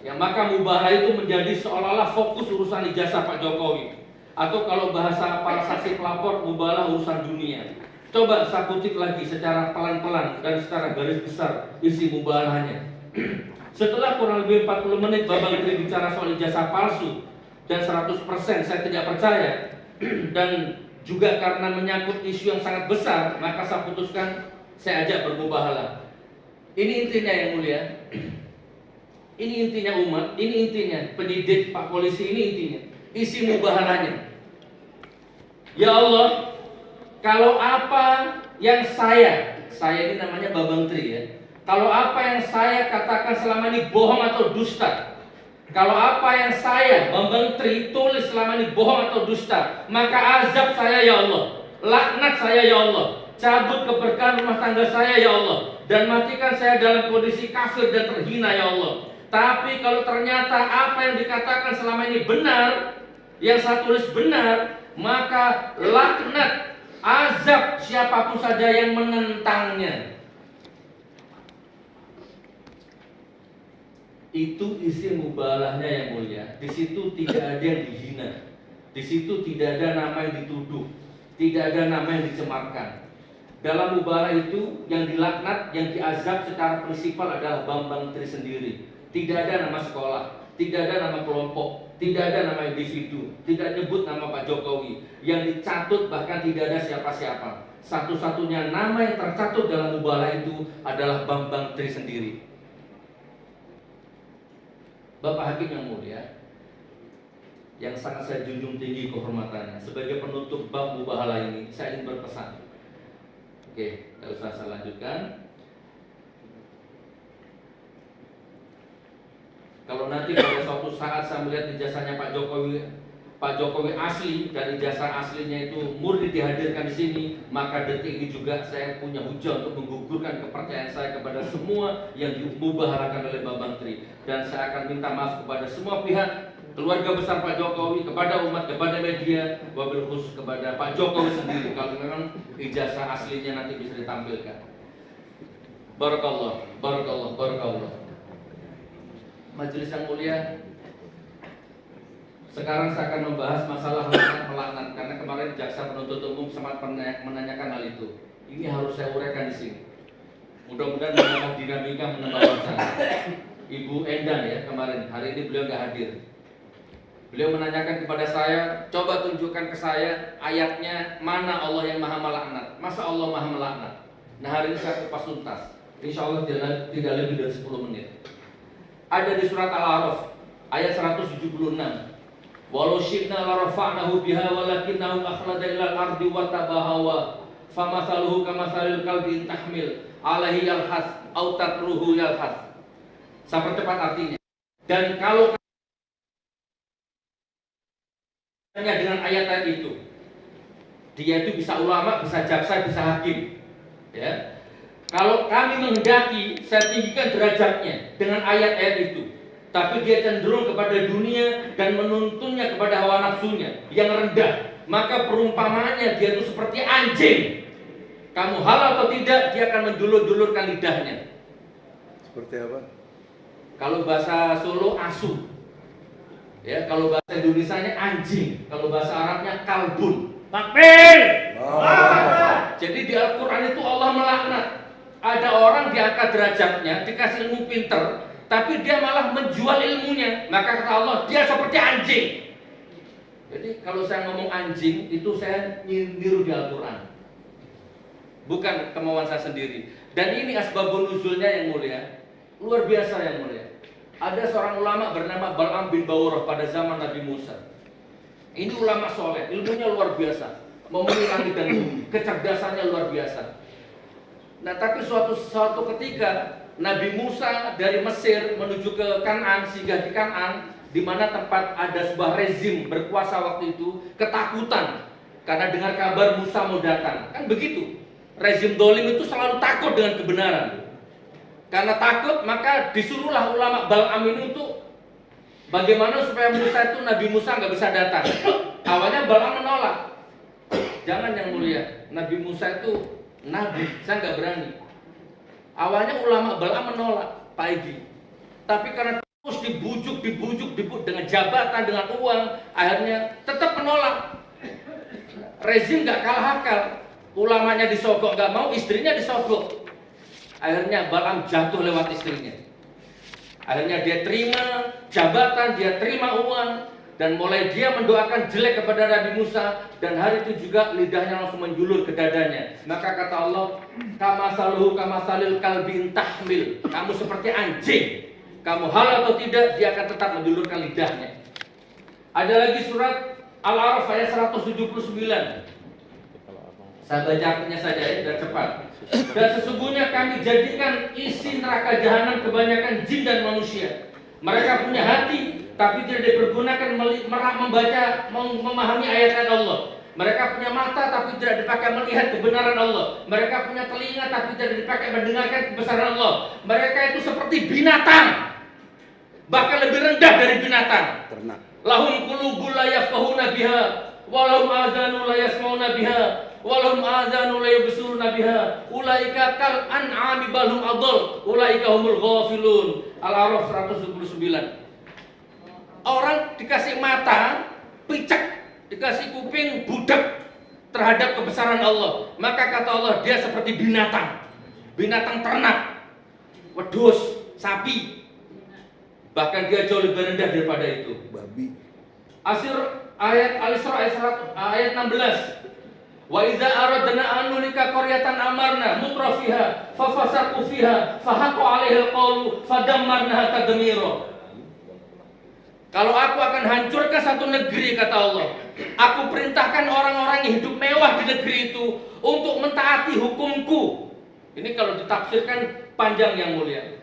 [SPEAKER 1] ya maka mubahalah itu menjadi seolah-olah fokus urusan ijazah Pak Jokowi. Atau kalau bahasa para saksi pelapor, mubahalah urusan dunia. Coba saya kutip lagi secara pelan-pelan dan secara garis besar isi mubahalahnya. Setelah kurang lebih 40 menit Babang Tri bicara soal ijazah palsu dan 100% saya tidak percaya, dan juga karena menyangkut isu yang sangat besar, maka saya putuskan saya ajak bermubahalah. Ini intinya yang mulia. Ini intinya umat, ini intinya pendidik, Pak Polisi, ini intinya. Isi mubahalahnya. Ya Allah, kalau apa yang saya ini namanya Babang Tri ya. Kalau apa yang saya katakan selama ini bohong atau dusta, kalau apa yang saya Babang Tri tulis selama ini bohong atau dusta, maka azab saya ya Allah, laknat saya ya Allah, cabut keberkahan rumah tangga saya ya Allah, dan matikan saya dalam kondisi kafir dan terhina ya Allah. Tapi kalau ternyata apa yang dikatakan selama ini benar, yang saya tulis benar, maka laknat, azab siapapun saja yang menentangnya. Itu isi mubalahnya yang mulia. Di situ tidak ada yang dihina, di situ tidak ada nama yang dituduh, tidak ada nama yang dicemarkan. Dalam mubalah itu yang dilaknat, yang diazab secara prinsipal adalah Bambang Tri sendiri. Tidak ada nama sekolah, tidak ada nama kelompok, tidak ada nama individu, tidak nyebut nama Pak Jokowi. Yang dicatut bahkan tidak ada siapa-siapa. Satu-satunya nama yang tercatut dalam mubalah itu adalah Bambang Tri sendiri. Bapak Hakim yang mulia, yang sangat saya junjung tinggi kehormatannya, sebagai penutup bab mubahalah ini, saya ingin berpesan. Oke, tidak usah saya lanjutkan. Kalau nanti pada suatu saat saya melihat ijazahnya Pak Jokowi asli dan ijazah aslinya itu murni dihadirkan di sini, maka detik ini juga saya punya hujah untuk menggugurkan kepercayaan saya kepada semua yang dimubahalakan oleh Babang Tri. Dan saya akan minta maaf kepada semua pihak, keluarga besar Pak Jokowi, kepada umat, kepada media, wabil khusus kepada Pak Jokowi sendiri kalau memang ijazah aslinya nanti bisa ditampilkan. Barakallah, barakallah, barakallah. Majelis yang mulia, sekarang saya akan membahas masalah laknat, karena kemarin jaksa penuntut umum sempat menanyakan hal itu. Ini harus saya uraikan di sini. Mudah-mudahan menambah dinamika, menambah wacana. Ibu Endan ya kemarin, hari ini beliau nggak hadir. Beliau menanyakan kepada saya, coba tunjukkan ke saya ayatnya mana Allah yang maha melaknat. Masa Allah maha melaknat? Nah hari ini saya kupas tuntas. Insya Allah tidak lebih dari 10 menit. Ada di surat Al-A'raf ayat 176. Walau syi'na la rafa'nahu biha walakinnahu akhlada ilal ardi wa tabahawa famathaluhu kamathalil kalbi in tahmil alaihi yalhas au tatruhu yalhas. Saya percepat artinya. Dan kalau dengan ayat-ayat itu, dia itu bisa ulama, bisa jaksa, bisa hakim, ya. Kalau kami menghendaki, saya tinggikan derajatnya dengan ayat-ayat itu, tapi dia cenderung kepada dunia dan menuntunnya kepada hawa nafsunya yang rendah, maka perumpamaannya dia itu seperti anjing. Kamu halal atau tidak, dia akan menjulur-julurkan lidahnya.
[SPEAKER 2] Seperti apa?
[SPEAKER 1] Kalau bahasa Solo asu, ya. Kalau bahasa Indonesianya anjing, kalau bahasa Arabnya kalbun. Takbir. Jadi di Al-Quran itu Allah melaknat. Ada orang diangkat derajatnya, dikasih ilmu pinter, tapi dia malah menjual ilmunya. Maka kata Allah, dia seperti anjing. Jadi kalau saya ngomong anjing, itu saya niru di Al-Quran, bukan kemauan saya sendiri. Dan ini asbabun nuzulnya yang mulia, luar biasa yang mulia. Ada seorang ulama bernama Bal'am bin Bawrah pada zaman Nabi Musa. Ini ulama soleh, ilmunya luar biasa, memenuhi langit dan bumi, kecerdasannya luar biasa. Nah, tapi suatu ketika Nabi Musa dari Mesir menuju ke Kan'an, singgah di Kan'an, di mana tempat ada sebuah rezim berkuasa waktu itu, ketakutan karena dengar kabar Musa mau datang. Kan begitu. Rezim dolim itu selalu takut dengan kebenaran. Karena takut, maka disuruhlah ulama Bal'am ini untuk bagaimana supaya Musa itu, Nabi Musa nggak bisa datang. Awalnya Bal'am menolak. Jangan yang mulia, Nabi Musa itu Nabi, saya nggak berani. Awalnya ulama Bal'am menolak, Pak Egi. Tapi karena terus dibujuk dengan jabatan, dengan uang, akhirnya tetap menolak. Rezim nggak kalah akal. Ulamanya disogok nggak mau, istrinya disogok. Akhirnya Bal'am jatuh lewat istrinya. Akhirnya dia terima jabatan, dia terima uang, dan mulai dia mendoakan jelek kepada Nabi Musa, dan hari itu juga lidahnya langsung menjulur ke dadanya. Maka kata Allah, kamasalil kalbi tahmil. Kamu seperti anjing. Kamu halal atau tidak, dia akan tetap menjulurkan lidahnya. Ada lagi surat Al-A'raf ayat 179. Saya baca artinya saja ya, biar cepat. Dan sesungguhnya kami jadikan isi neraka jahanam kebanyakan jin dan manusia. Mereka punya hati, tapi tidak dipergunakan memahami ayat-ayat Allah. Mereka punya mata, tapi tidak dipakai melihat kebenaran Allah. Mereka punya telinga, tapi tidak dipakai mendengarkan kebesaran Allah. Mereka itu seperti binatang, bahkan lebih rendah dari binatang.
[SPEAKER 2] Ternak.
[SPEAKER 1] Lahum qulubun la yafqahuna biha, walahum adhanun la yasmauna biha, walahum adhanun la yubsiruna biha, ulaika kal an'ami bal hum adall, ulaika humul ghafilun. Al-A'raf 179. Orang dikasih mata, picek, dikasih kuping, budak terhadap kebesaran Allah. Maka kata Allah, dia seperti binatang, binatang ternak, wedhus, sapi. Bahkan dia jauh lebih rendah daripada itu.
[SPEAKER 2] Babi.
[SPEAKER 1] Ayat Al-Isra ayat 16. Wa idza aradna an nulika qaryatan amarna mutrafiha fa fasaqu fiha fa haqa 'alaiha al-qawlu fadammarnaha tadmira. Kalau aku akan hancurkan satu negeri, kata Allah, aku perintahkan orang-orang yang hidup mewah di negeri itu untuk mentaati hukumku. Ini kalau ditafsirkan panjang yang mulia.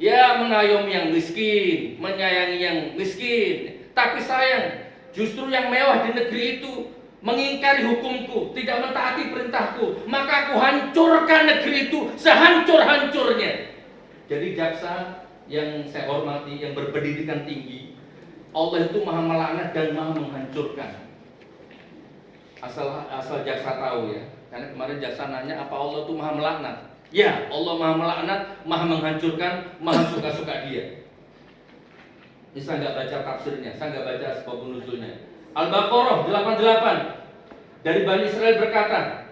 [SPEAKER 1] Ya, mengayomi yang miskin, menyayangi yang miskin. Tapi sayang, justru yang mewah di negeri itu mengingkari hukumku, tidak mentaati perintahku. Maka aku hancurkan negeri itu sehancur-hancurnya. Jadi jaksa yang saya hormati, yang berpendidikan tinggi, Allah itu maha melaknat dan maha menghancurkan. Asal jaksa tahu ya. Karena kemarin jaksa nanya, apa Allah itu maha melaknat? Ya, Allah maha melaknat, maha menghancurkan, maha suka-suka dia. Ini saya nggak baca tafsirnya, saya nggak baca sebab nuzulnya. Al-Baqarah 88. Dari Bani Israel berkata,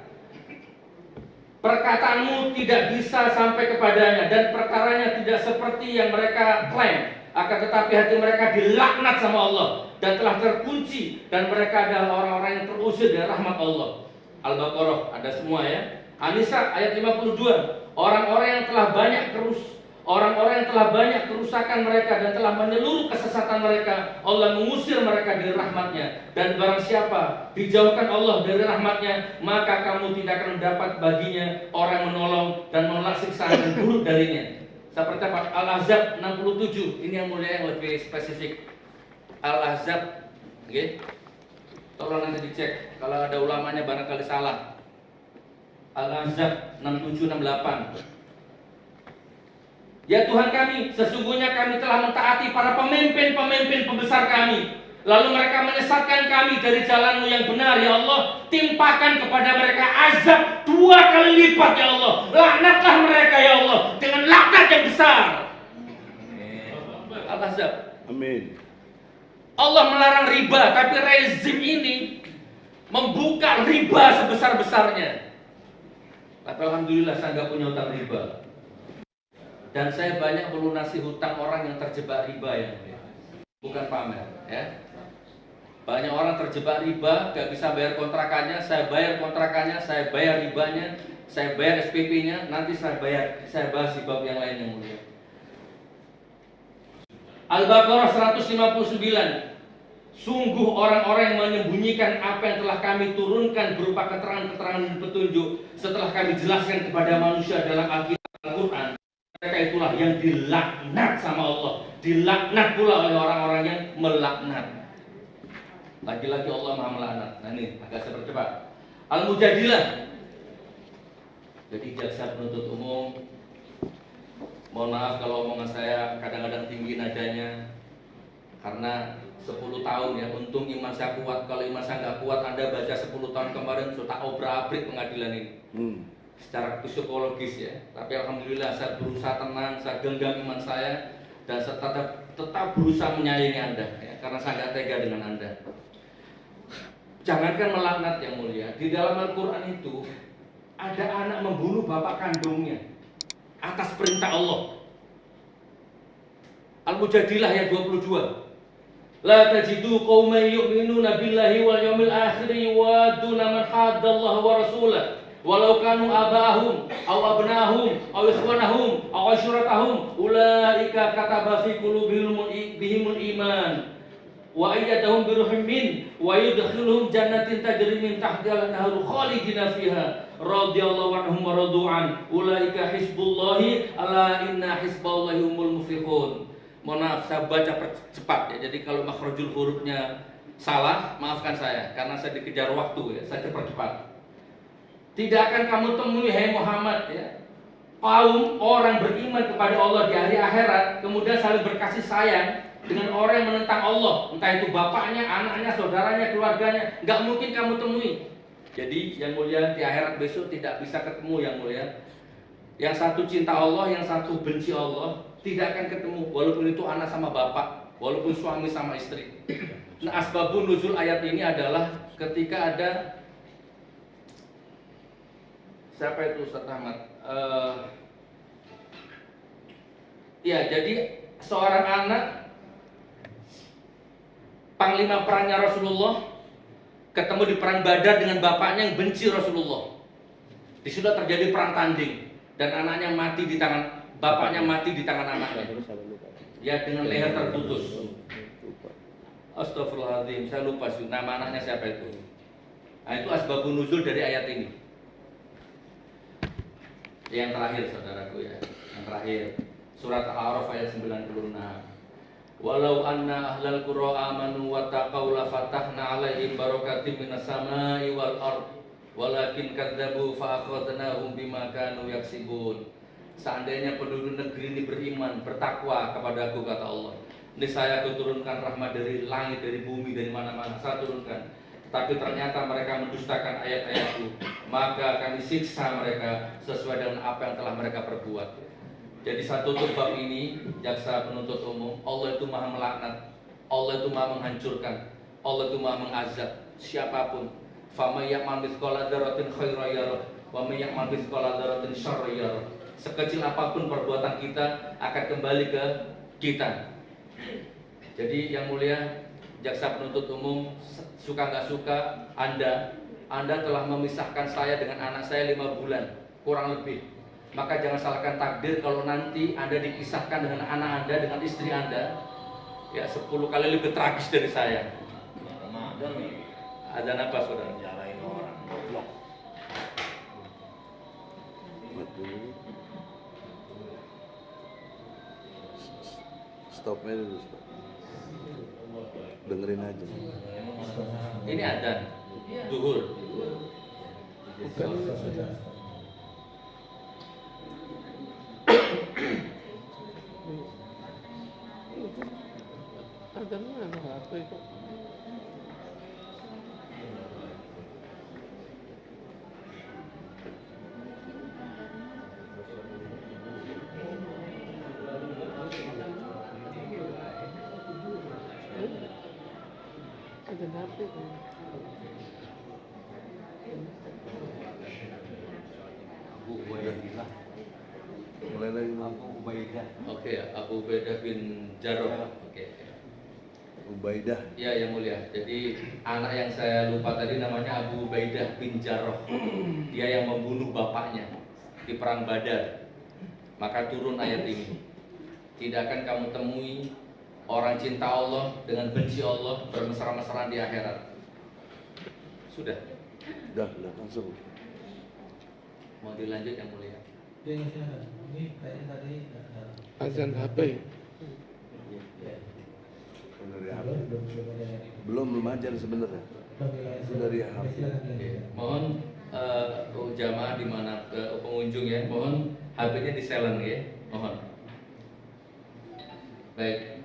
[SPEAKER 1] perkataanmu tidak bisa sampai kepadanya, dan perkaranya tidak seperti yang mereka klaim. Akan tetapi hati mereka dilaknat sama Allah dan telah terkunci, dan mereka adalah orang-orang yang terusir dari rahmat Allah. Al-Baqarah ada semua ya. An-Nisa ayat 52. Orang-orang yang telah banyak kerusakan mereka dan telah menyeluruh kesesatan mereka, Allah mengusir mereka dari rahmatnya. Dan barang siapa dijauhkan Allah dari rahmatnya, maka kamu tidak akan mendapat baginya orang menolong dan menolak siksaan dan buruk darinya. Seperti Al-Ahzab 67. Ini yang mulia, yang lebih spesifik. Al-Ahzab, okay? Tolong nanti dicek kalau ada ulamanya barangkali salah. Al-Ahzab 67-68. Ya Tuhan kami, sesungguhnya kami telah mentaati para pemimpin-pemimpin pembesar kami, lalu mereka menyesatkan kami dari jalan-Mu yang benar, ya Allah, timpakan kepada mereka azab 2 kali lipat, ya Allah. Laknatlah mereka, ya Allah, dengan laknat yang besar. Al-Ahzab.
[SPEAKER 2] Amin.
[SPEAKER 1] Allah melarang riba, tapi rezim ini membuka riba sebesar-besarnya. Tapi alhamdulillah saya nggak punya hutang riba. Dan saya banyak melunasi hutang orang yang terjebak riba, ya. Bukan pamer, ya. Banyak orang terjebak riba, gak bisa bayar kontrakannya, saya bayar kontrakannya, saya bayar ribanya, saya bayar SPP-nya, nanti saya bahas di bab yang lain yang mulia. Al-Baqarah 159. Sungguh orang-orang yang menyembunyikan apa yang telah kami turunkan berupa keterangan-keterangan dan petunjuk setelah kami jelaskan kepada manusia dalam Alkitab Al-Quran, mereka itulah yang dilaknat sama Allah, dilaknat pula oleh orang-orang yang melaknat. Lagi-lagi Allah Maha melaknat. Nah ini agak saya percepat. Al-Mujadilah. Jadi jaksa penuntut umum, mohon maaf kalau omongan saya kadang-kadang tinggi nadanya, karena 10 tahun ya, untung iman saya kuat. Kalau iman saya nggak kuat, Anda baca 10 tahun kemarin sudah obrak-abrik pengadilan ini secara psikologis ya. Tapi alhamdulillah saya berusaha tenang, saya genggam iman saya, dan saya tetap berusaha menyayangi Anda ya, karena saya nggak tega dengan Anda. Jangankan melaknat yang mulia, di dalam Al-Quran itu ada anak membunuh bapak kandungnya atas perintah Allah. Al-Mujadilah ayat 22. La tajidu qauman yu'minuna billahi wal yawmil akhir yuwadduna man haddallaha wa rasulahu walau kanu aba'ahum aw abnahum aw ikhwanahum aw ashiratahum ulaika kataba fi qulubihimul iman wa ayyadahum biruhim min wa yudkhiluhum jannatin tajri min tahtiha al-anharu khalidina fiha radhiyallahu anhum wa radu an ulaika hizbullahi ala inna hizballahi humul muflihun. Mohon maaf saya baca cepat ya, jadi kalau makhrajul hurufnya salah maafkan saya karena saya dikejar waktu ya, saya cepat-cepat. Tidak akan kamu temui hai Muhammad ya, kaum orang beriman kepada Allah di hari akhirat kemudian saling berkasih sayang dengan orang yang menentang Allah, entah itu bapaknya, anaknya, saudaranya, keluarganya, nggak mungkin kamu temui. Jadi yang mulia di akhirat besok tidak bisa ketemu yang mulia. Yang satu cinta Allah, yang satu benci Allah, tidak akan ketemu walaupun itu anak sama bapak, walaupun suami sama istri. Nah, asbabun nuzul ayat ini adalah ketika ada siapa itu Ustaz Ahmad? Ya, jadi seorang anak panglima perangnya Rasulullah ketemu di perang Badar dengan bapaknya yang benci Rasulullah. Di situ terjadi perang tanding dan anaknya mati di tangan bapaknya, mati di tangan anaknya. Ya, dengan leher terputus. Astagfirullahaladzim, saya lupa sih nama anaknya siapa itu. Nah, itu asbabun nuzul dari ayat ini. Yang terakhir saudaraku ya, yang terakhir surat Al-A'raf ayat 96. Walau anna ahlal qura amanu wa taqaw la fatahna 'alaihim barakatim minas sama'i wal ard walakin kadzabu fa akhadnahum bima kanu yaksibun. Seandainya penduduk negeri ini beriman, bertakwa kepada Aku, kata Allah, niscaya Aku turunkan rahmat dari langit, dari bumi, dari mana-mana saya turunkan. Tapi ternyata mereka mendustakan ayat-ayatku, maka kami siksa mereka sesuai dengan apa yang telah mereka perbuat. Jadi satu tutup bab ini, jaksa penuntut umum, Allah itu maha melaknat, Allah itu maha menghancurkan, Allah itu maha mengazab siapapun. Faman ya'mal mithqala dzarratin khairan yarah wa man ya'mal mithqala dzarratin syarran yarah. Sekecil apapun perbuatan kita akan kembali ke kita. Jadi yang mulia jaksa penuntut umum, suka nggak suka Anda telah memisahkan saya dengan anak saya 5 bulan kurang lebih. Maka jangan salahkan takdir kalau nanti Anda dipisahkan dengan anak Anda, dengan istri Anda, ya 10 kali lebih tragis dari saya. Ada apa saudara? Nyalain orang, goblok.
[SPEAKER 2] Stopnya dulu, stop. Dengerin aja.
[SPEAKER 1] Ini adzan zuhur.
[SPEAKER 2] Bukan sudah.
[SPEAKER 3] Adzan mana? Apa itu?
[SPEAKER 1] Abu Ubaidah.
[SPEAKER 2] Mulai lagi.
[SPEAKER 3] Abu Ubaidah.
[SPEAKER 1] Oke, Abu Ubaidah bin Jarrah. Oke.
[SPEAKER 2] Ubaidah.
[SPEAKER 1] Ya, yang mulia. Jadi anak yang saya lupa tadi namanya Abu Ubaidah bin Jarrah. Dia yang membunuh bapaknya di perang Badar. Maka turun ayat ini. Tidak akan kamu temui orang cinta Allah dengan benci Allah bermesra-mesraan di akhirat. Sudah.
[SPEAKER 2] Dah langsung.
[SPEAKER 1] Mau dilanjut yang mulia?
[SPEAKER 3] Ini kayaknya tadi
[SPEAKER 4] Azan HP.
[SPEAKER 2] Dari apa? Belum ajar sebenarnya. Dari HP.
[SPEAKER 1] Oke. Mohon jamaah di mana pengunjung ya, mohon HP-nya di silent ya, mohon. Baik.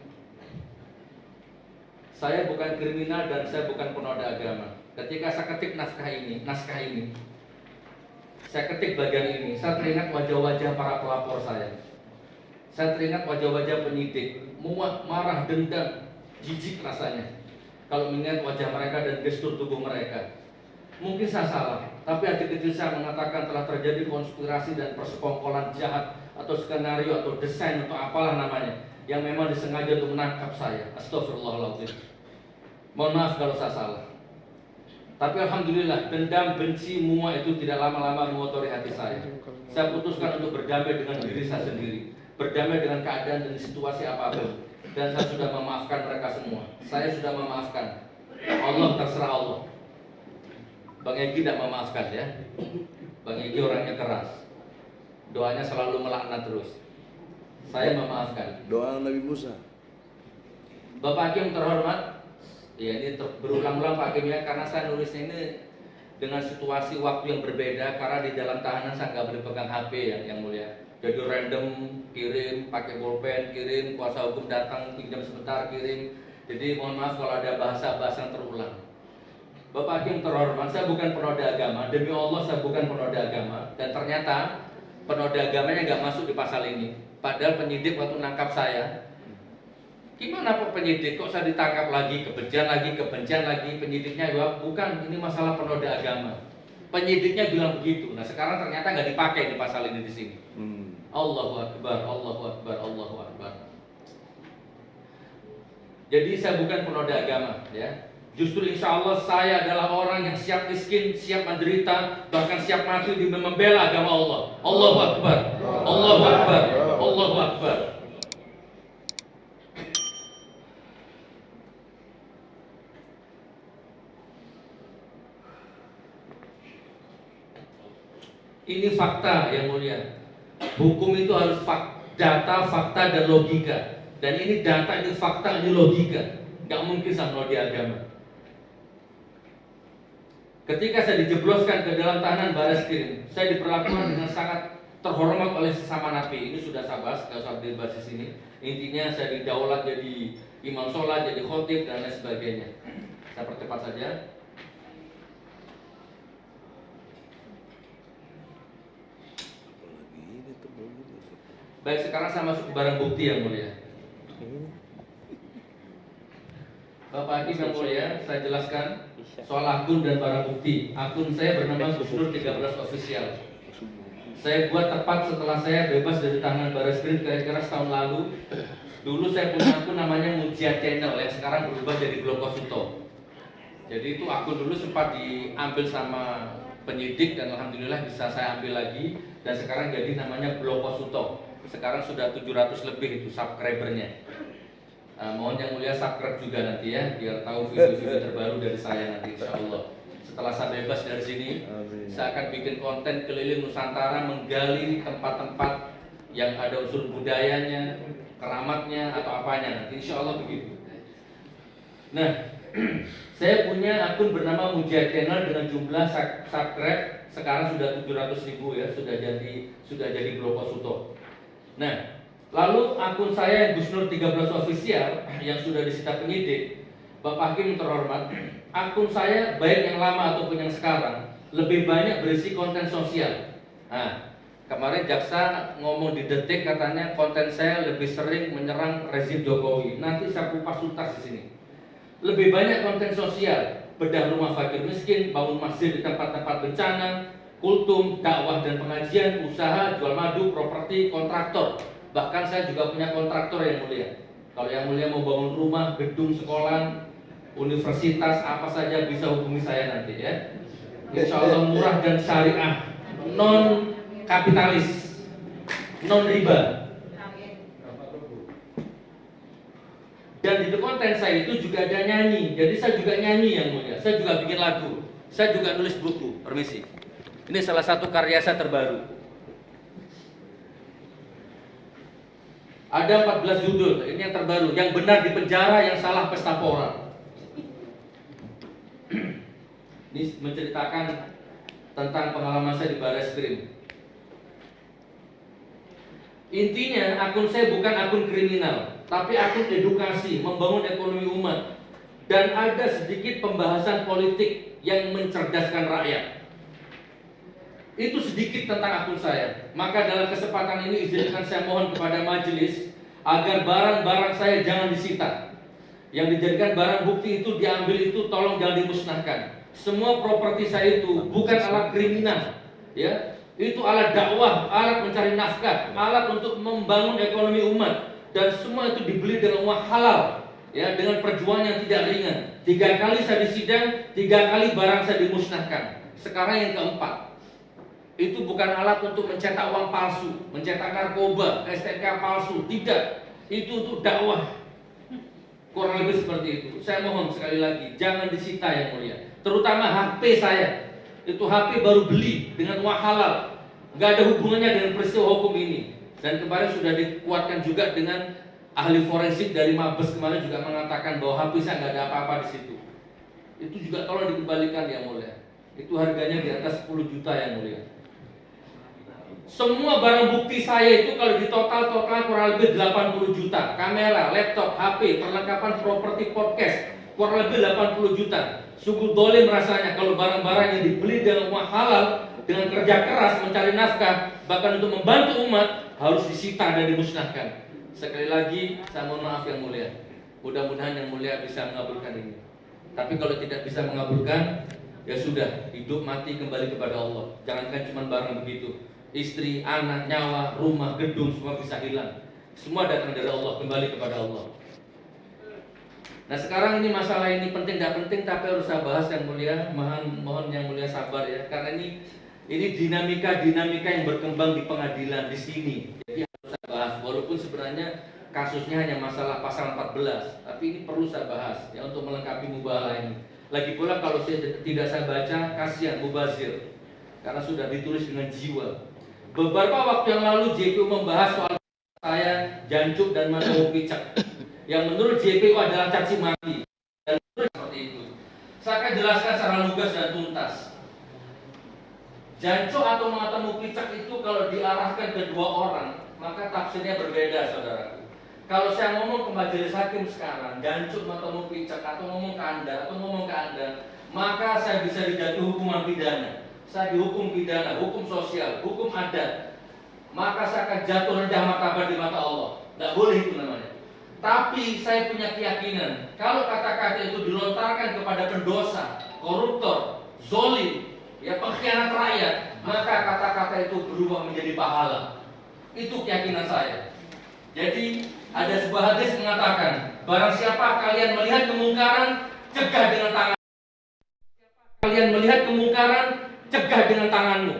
[SPEAKER 1] Saya bukan kriminal dan saya bukan penoda agama. Ketika saya ketik naskah ini, saya ketik bagian ini, saya teringat wajah-wajah para pelapor saya. Saya teringat wajah-wajah penyidik, muak, marah, dendam, jijik rasanya kalau mengingat wajah mereka dan gestur tubuh mereka. Mungkin saya salah, tapi hati kecil saya mengatakan telah terjadi konspirasi dan persekongkolan jahat atau skenario atau desain atau apalah namanya yang memang disengaja untuk menangkap saya. Astagfirullahaladzim. Mohon maaf kalau saya salah. Tapi alhamdulillah, dendam, benci, muak itu tidak lama-lama mengotori hati saya. Saya putuskan untuk berdamai dengan diri saya sendiri, berdamai dengan keadaan dan situasi apapun. Dan saya sudah memaafkan mereka semua. Saya sudah memaafkan. Allah terserah Allah. Bang Egy tidak memaafkan ya. Bang Egy orangnya keras. Doanya selalu melaknat terus. Saya memaafkan.
[SPEAKER 2] Doa Nabi Musa.
[SPEAKER 1] Bapak Hakim terhormat, ya ini berulang-ulang Pak Hakim ya, karena saya nulisnya ini dengan situasi waktu yang berbeda, karena di dalam tahanan saya nggak boleh pegang HP ya, yang mulia. Jadi random kirim, pakai bolpen kirim, kuasa hukum datang pinjam sebentar kirim. Jadi mohon maaf kalau ada bahasa-bahasa yang terulang. Bapak Hakim terhormat, saya bukan penoda agama, demi Allah saya bukan penoda agama, dan ternyata penoda agamanya nggak masuk di pasal ini. Padahal penyidik waktu nangkap saya, gimana Pak penyidik kok saya ditangkap lagi, kebencian lagi, penyidiknya jawab bukan, ini masalah penoda agama. Penyidiknya bilang begitu. Nah sekarang ternyata nggak dipakai di pasal ini di sini. Allahu Akbar, Allahu Akbar, Allahu Akbar. Jadi saya bukan penoda agama, ya. Justru insya Allah saya adalah orang yang siap miskin, siap menderita, bahkan siap mati demi membela agama Allah. Allahu Akbar, Allahu Akbar, Allahu Akbar. Ini fakta yang mulia. Hukum itu harus data, fakta, dan logika. Dan ini data, ini fakta, ini logika. Gak mungkin sama di agama. Ketika saya dijebloskan ke dalam tahanan Bareskrim, saya diperlakukan dengan sangat terhormat oleh sesama napi. Ini sudah saya bahas, gak usah dibahas di sini. Intinya saya didaulat jadi imam sholat, jadi khotib, dan lain sebagainya. Saya percepat saja. Baik, sekarang saya masuk ke barang bukti yang mulia. Bapak Hakim yang mulia, saya jelaskan soal akun dan barang bukti. Akun saya bernama Gusnur 13 Official. Saya buat tepat setelah saya bebas dari tangan Bareskrim kira-kira setahun lalu. Dulu saya punya akun namanya Mujia Channel yang sekarang berubah jadi Bloko Suto. Jadi itu akun dulu sempat diambil sama penyidik dan alhamdulillah bisa saya ambil lagi dan sekarang jadi namanya Bloko Suto. Sekarang sudah 700 lebih itu subscribernya. Mohon yang mulia subscribe juga nanti ya, biar tahu video-video terbaru dari saya nanti insya Allah. Setelah saya bebas dari sini, saya akan bikin konten keliling Nusantara menggali tempat-tempat yang ada unsur budayanya, keramatnya atau apanya nanti insya Allah begitu. Nah, saya punya akun bernama Mujia Channel dengan jumlah subscribe sekarang sudah 700.000 ya, sudah jadi Bloko Suto. Nah, lalu akun saya Gusnur 13 Official yang sudah disita penyidik, Bapak Hakim terhormat, akun saya baik yang lama ataupun yang sekarang lebih banyak berisi konten sosial. Nah, kemarin jaksa ngomong di Detik katanya konten saya lebih sering menyerang rezim Jokowi. Nanti saya kupas tuntas di sini. Lebih banyak konten sosial, bedah rumah fakir miskin, bangun masjid di tempat-tempat bencana, kultum, dakwah dan pengajian, usaha, jual madu, properti, kontraktor. Bahkan saya juga punya kontraktor yang mulia. Kalau yang mulia mau bangun rumah, gedung sekolah, universitas, apa saja bisa hubungi saya nanti ya. Insya Allah murah dan syariah, non kapitalis, non riba. Dan di konten saya itu juga ada nyanyi. Jadi saya juga nyanyi yang mulia. Saya juga bikin lagu. Saya juga nulis buku. Permisi. Ini salah satu karya saya terbaru. Ada 14 judul. Ini yang terbaru. Yang benar di penjara, yang salah pesta pora. Ini menceritakan tentang pengalaman saya di Barreskrim. Intinya akun saya bukan akun kriminal, tapi akun edukasi, membangun ekonomi umat. Dan ada sedikit pembahasan politik yang mencerdaskan rakyat. Itu sedikit tentang akun saya. Maka dalam kesempatan ini izinkan saya mohon kepada majelis agar barang-barang saya jangan disita. Yang dijadikan barang bukti itu diambil itu tolong jangan dimusnahkan. Semua properti saya itu bukan alat kriminal, ya. Itu alat dakwah, alat mencari nafkah, alat untuk membangun ekonomi umat, dan semua itu dibeli dengan uang halal, ya, dengan perjuangan yang tidak ringan. 3 kali saya disidang, 3 kali barang saya dimusnahkan. Sekarang yang keempat, itu bukan alat untuk mencetak uang palsu, mencetak narkoba, STNK palsu, tidak. Itu untuk dakwah. Kurang lebih seperti itu. Saya mohon sekali lagi, jangan disita yang mulia. Terutama HP saya. Itu HP baru beli dengan uang halal, nggak ada hubungannya dengan peristiwa hukum ini. Dan kemarin sudah dikuatkan juga dengan ahli forensik dari Mabes kemarin juga mengatakan bahwa HP saya nggak ada apa-apa di situ. Itu juga tolong dikembalikan yang mulia. Itu harganya di atas 10 juta yang mulia. Semua barang bukti saya itu kalau ditotal kurang lebih 80 juta. Kamera, laptop, HP, perlengkapan properti podcast kurang lebih 80 juta. Sungguh dolim rasanya kalau barang-barang yang dibeli dengan uang halal, dengan kerja keras mencari nafkah, bahkan untuk membantu umat, harus disita dan dimusnahkan. Sekali lagi saya mohon maaf yang mulia. Mudah-mudahan yang mulia bisa mengabulkan ini. Tapi kalau tidak bisa mengabulkan, ya sudah, hidup mati kembali kepada Allah. Jangankan cuma barang begitu, istri, anak, nyawa, rumah, gedung semua bisa hilang. Semua datang dari Allah, kembali kepada Allah. Nah sekarang ini masalah ini penting tidak penting, tapi harus saya bahas yang mulia. Mohon yang mulia sabar ya, karena ini dinamika yang berkembang di pengadilan di sini. Jadi harus saya bahas, walaupun sebenarnya kasusnya hanya masalah pasal 14, tapi ini perlu saya bahas ya untuk melengkapi mubalah ini. Lagi pula kalau tidak saya baca, kasihan mubazir, karena sudah ditulis dengan jiwa. Beberapa waktu yang lalu JPU membahas soal saya jancuk dan mata picak, yang menurut JPU adalah caci maki, dan menurut seperti itu. Saya akan jelaskan secara lugas dan tuntas. Jancuk atau mata picak itu kalau diarahkan ke 2 orang, maka tafsirnya berbeda, saudaraku. Kalau saya ngomong ke majelis hakim sekarang, jancuk mata picak atau ngomong ke Anda, maka saya bisa dijatuhi hukuman pidana. Saya dihukum pidana, hukum sosial, hukum adat. Maka saya akan jatuh rendah martabat di mata Allah. Tidak boleh itu namanya. Tapi saya punya keyakinan, kalau kata-kata itu dilontarkan kepada pendosa, koruptor, zolim, ya pengkhianat rakyat, maka kata-kata itu berubah menjadi pahala. Itu keyakinan saya. Jadi ada sebuah hadis mengatakan, barang siapa kalian melihat kemungkaran, cegah dengan tangan. Kalian melihat kemungkaran, cegah dengan tanganmu,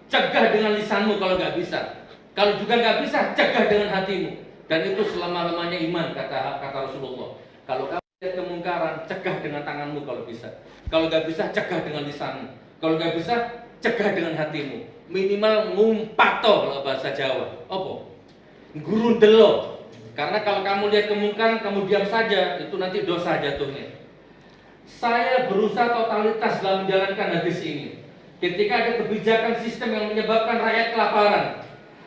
[SPEAKER 1] cegah dengan lisanmu kalau nggak bisa. Kalau juga nggak bisa, cegah dengan hatimu. Dan itu selama-lamanya iman, kata Rasulullah. Kalau kamu lihat kemungkaran, cegah dengan tanganmu kalau bisa. Kalau nggak bisa, cegah dengan lisanmu. Kalau nggak bisa, cegah dengan hatimu. Minimal ngumpato kalau bahasa Jawa. Apa? Gurundelo. Karena kalau kamu lihat kemungkaran, kamu diam saja, itu nanti dosa jatuhnya. Saya berusaha totalitas dalam menjalankan hadis ini. Ketika ada kebijakan sistem yang menyebabkan rakyat kelaparan,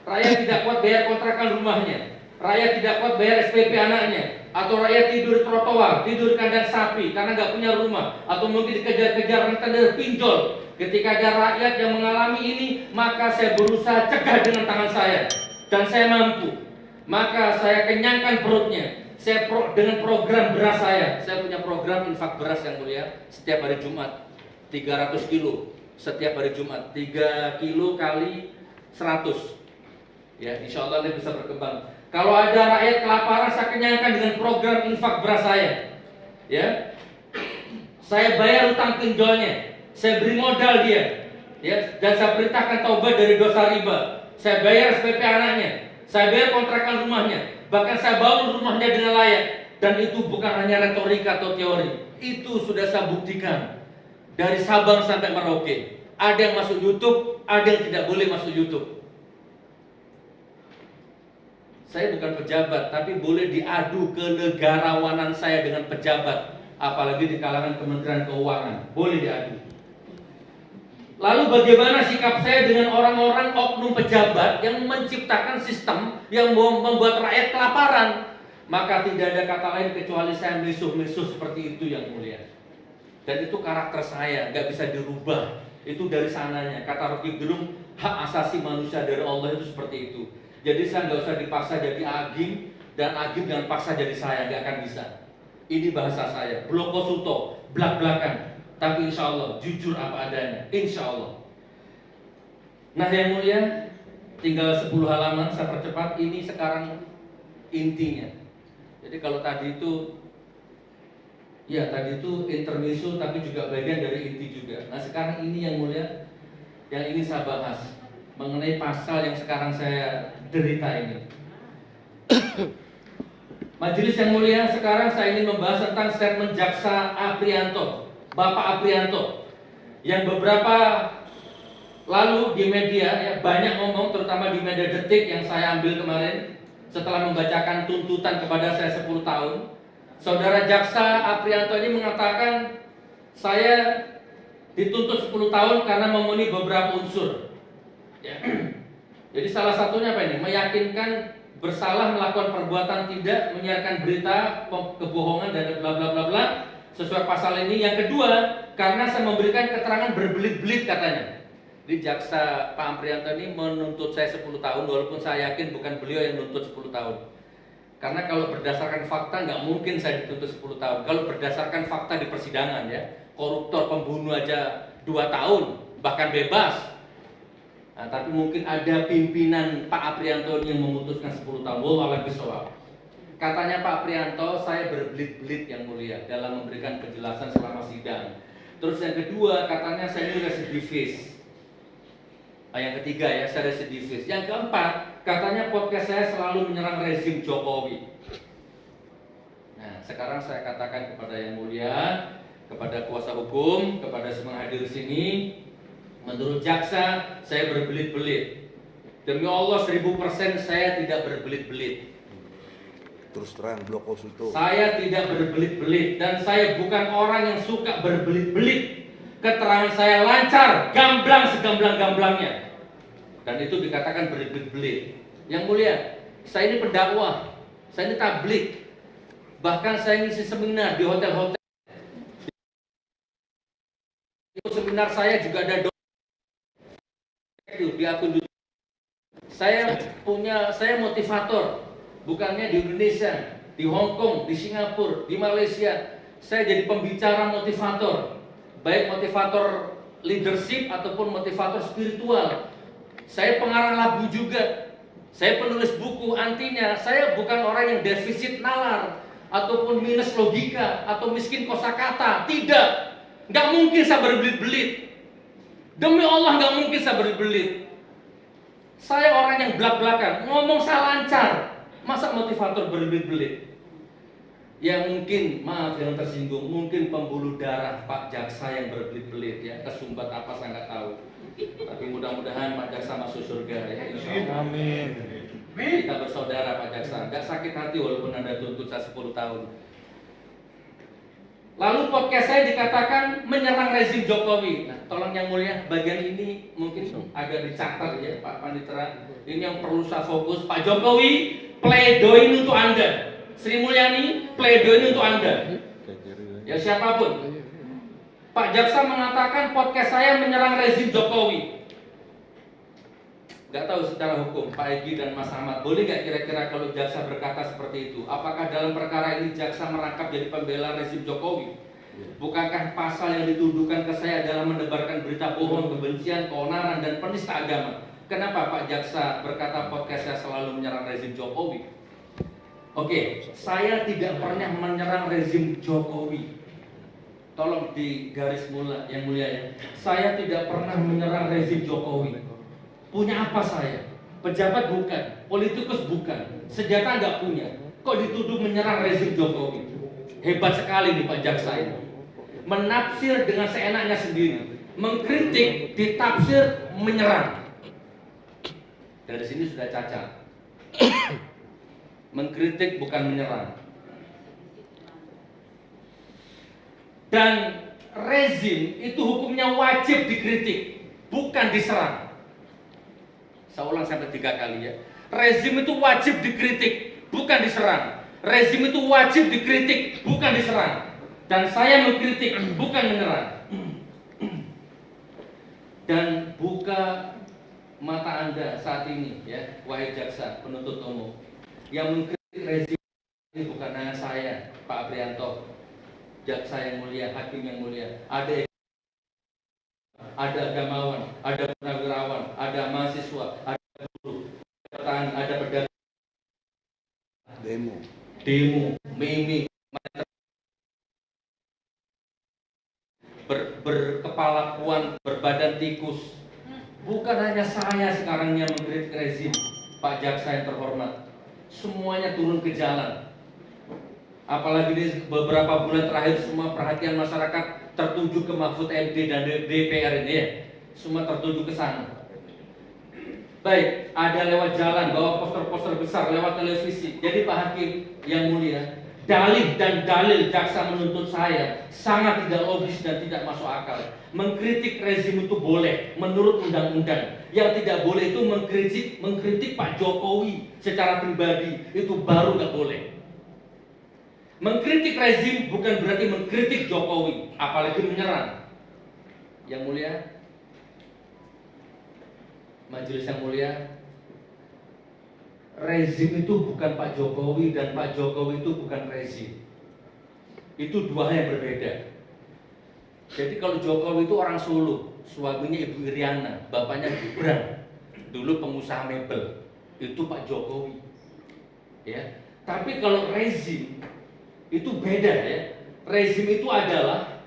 [SPEAKER 1] rakyat tidak kuat bayar kontrakan rumahnya, rakyat tidak kuat bayar SPP anaknya, atau rakyat tidur di trotoar, tidur di kandang sapi karena nggak punya rumah, atau mungkin dikejar-kejar rentenir pinjol. Ketika ada rakyat yang mengalami ini, maka saya berusaha cegah dengan tangan saya, dan saya mampu. Maka saya kenyangkan perutnya, Dengan program beras saya punya program infak beras yang mulia setiap hari Jumat 300 kilo setiap hari Jumat 3 kilo kali 100 ya, insya Allah ini bisa berkembang. Kalau ada rakyat kelaparan saya kenyangkan dengan program infak beras saya ya. Saya bayar utang pinjolnya, saya beri modal dia ya, dan saya perintahkan taubat dari dosa riba. Saya bayar SPP anaknya, saya bayar kontrakan rumahnya, bahkan saya bangun rumahnya dengan layak. Dan itu bukan hanya retorika atau teori, itu sudah saya buktikan dari Sabang sampai Merauke. Ada yang masuk YouTube, ada yang tidak boleh masuk YouTube. Saya bukan pejabat, tapi boleh diadu kenegarawanan saya dengan pejabat, apalagi di kalangan Kementerian Keuangan, boleh diadu. Lalu bagaimana sikap saya dengan orang-orang oknum pejabat yang menciptakan sistem yang membuat rakyat kelaparan? Maka tidak ada kata lain kecuali saya misuh-misuh seperti itu yang mulia. Dan itu karakter saya, nggak bisa dirubah. Itu dari sananya. Kata Rocky Gerung, hak asasi manusia dari Allah itu seperti itu. Jadi saya nggak usah dipaksa jadi Agim, dan Agim jangan paksa jadi saya, nggak akan bisa. Ini bahasa saya, bloko suto, blak-blakan. Tapi insya Allah, jujur apa adanya, insya Allah. Nah yang mulia, tinggal 10 halaman, saya percepat. Ini sekarang intinya. Jadi kalau tadi itu, ya tadi itu intermezzo, tapi juga bagian dari inti juga. Nah sekarang ini yang mulia, yang ini saya bahas mengenai pasal yang sekarang saya derita ini. Majelis yang mulia, sekarang saya ingin membahas tentang statement Jaksa Aprianto, Bapak Aprianto, yang beberapa lalu di media ya, banyak ngomong, terutama di media Detik yang saya ambil kemarin setelah membacakan tuntutan kepada saya 10 tahun. Saudara Jaksa Aprianto ini mengatakan saya dituntut 10 tahun karena memenuhi beberapa unsur ya. Jadi salah satunya apa ini? Meyakinkan bersalah melakukan perbuatan tidak, menyiarkan berita kebohongan dan bla bla bla bla sesuai pasal ini. Yang kedua, karena saya memberikan keterangan berbelit-belit katanya. Di Jaksa Pak Aprianto ini menuntut saya 10 tahun, walaupun saya yakin bukan beliau yang menuntut 10 tahun. Karena kalau berdasarkan fakta nggak mungkin saya dituntut 10 tahun. Kalau berdasarkan fakta di persidangan ya, koruptor pembunuh aja 2 tahun, bahkan bebas. Nah, tapi mungkin ada pimpinan Pak Aprianto yang memutuskan 10 tahun. Wallahu a'lam bishawab. Katanya Pak Aprianto, saya berbelit-belit yang mulia dalam memberikan penjelasan selama sidang. Terus yang kedua, katanya saya ini residivis. Yang ketiga ya, saya residivis. Yang keempat, katanya podcast saya selalu menyerang rezim Jokowi. Nah, sekarang saya katakan kepada yang mulia, kepada kuasa hukum, kepada semua hadir di sini, menurut jaksa saya berbelit-belit. Demi Allah 1000% saya tidak berbelit-belit.
[SPEAKER 2] Terus terang bloko suto.
[SPEAKER 1] Saya tidak berbelit-belit dan saya bukan orang yang suka berbelit-belit. Keterangan saya lancar, gamblang segamblang-gamblangnya. Dan itu dikatakan berbelit-belit. Yang mulia, saya ini pendakwah, saya ini tabligh. Bahkan saya ngisi seminar di hotel-hotel. Itu seminar saya juga ada di akun YouTube. Saya motivator, bukannya di Indonesia, di Hong Kong, di Singapura, di Malaysia. Saya jadi pembicara motivator, baik motivator leadership ataupun motivator spiritual. Saya pengarang lagu juga. Saya penulis buku. Artinya saya bukan orang yang defisit nalar ataupun minus logika atau miskin kosakata. Tidak. Nggak mungkin saya berbelit-belit. Demi Allah nggak mungkin saya berbelit. Saya orang yang belak-belakan, ngomong saya lancar. Masa motivator berbelit-belit? Ya mungkin, maaf yang tersinggung, mungkin pembuluh darah Pak Jaksa yang berbelit-belit ya, kesumbat apa saya nggak tahu. Tapi mudah-mudahan Pak Jaksa masuk surga ya, insya Allah.
[SPEAKER 3] Amin.
[SPEAKER 1] Kita bersaudara Pak Jaksa, nggak sakit hati walaupun Anda tuntut saya 10 tahun. Lalu podcast saya dikatakan menyerang rezim Jokowi. Nah, tolong yang mulia, bagian ini mungkin agak dicatat ya Pak Panitera. Ini yang perlu saya fokus. Pak Jokowi, pledoi untuk Anda. Sri Mulyani, pledoi untuk Anda. Ya siapapun. Pak Jaksa mengatakan podcast saya menyerang rezim Jokowi. Nggak tahu secara hukum, Pak Egi dan Mas Ahmad, boleh nggak kira-kira kalau jaksa berkata seperti itu? Apakah dalam perkara ini jaksa merangkap jadi pembela rezim Jokowi? Bukankah pasal yang dituduhkan ke saya adalah menebarkan berita bohong, kebencian, keonaran, dan penista agama? Kenapa Pak Jaksa berkata podcastnya selalu menyerang rezim Jokowi? Oke, saya tidak pernah menyerang rezim Jokowi. Tolong di garis mula yang mulia ya. Saya tidak pernah menyerang rezim Jokowi. Punya apa saya? Pejabat bukan, politikus bukan, senjata nggak punya. Kok dituduh menyerang rezim Jokowi? Hebat sekali nih Pak Jaksa ini. Menafsir dengan seenaknya sendiri, mengkritik, ditafsir, menyerang. Dari sini sudah cacat. Mengkritik bukan menyerang. Dan rezim itu hukumnya wajib dikritik, bukan diserang. Saya ulang sampai 3 kali ya. Rezim itu wajib dikritik, bukan diserang. Rezim itu wajib dikritik, bukan diserang. Dan saya mengkritik, bukan menyerang. Dan buka mata Anda saat ini ya, wahai jaksa penuntut umum. Yang mengkritik rezim ini bukan hanya saya, Pak Aprianto, jaksa yang mulia, hakim yang mulia. Ada agamawan, ada purnawirawan, ada mahasiswa, ada guru, ada petani, ada pedagang, demo, meme, berkepala puan, berbadan tikus. Bukan hanya saya sekarang yang mengkritik rezim, Pak Jaksa yang terhormat. Semuanya turun ke jalan. Apalagi di beberapa bulan terakhir semua perhatian masyarakat tertuju ke Mahfud MD dan DPR ini ya. Semua tertuju ke sana. Baik, ada lewat jalan, bawa poster-poster besar, lewat televisi. Jadi Pak Hakim yang mulia, dalih dan dalil jaksa menuntut saya sangat tidak logis dan tidak masuk akal. Mengkritik rezim itu boleh menurut undang-undang. Yang tidak boleh itu mengkritik Pak Jokowi secara pribadi, itu baru nggak boleh. Mengkritik rezim bukan berarti mengkritik Jokowi, apalagi menyerang. Yang mulia, majelis yang mulia, rezim itu bukan Pak Jokowi dan Pak Jokowi itu bukan rezim. Itu dua hal yang berbeda. Jadi kalau Jokowi itu orang Solo, suaminya Ibu Iriana, bapaknya Gibran, dulu pengusaha mebel, itu Pak Jokowi. Ya, tapi kalau rezim itu beda ya. Rezim itu adalah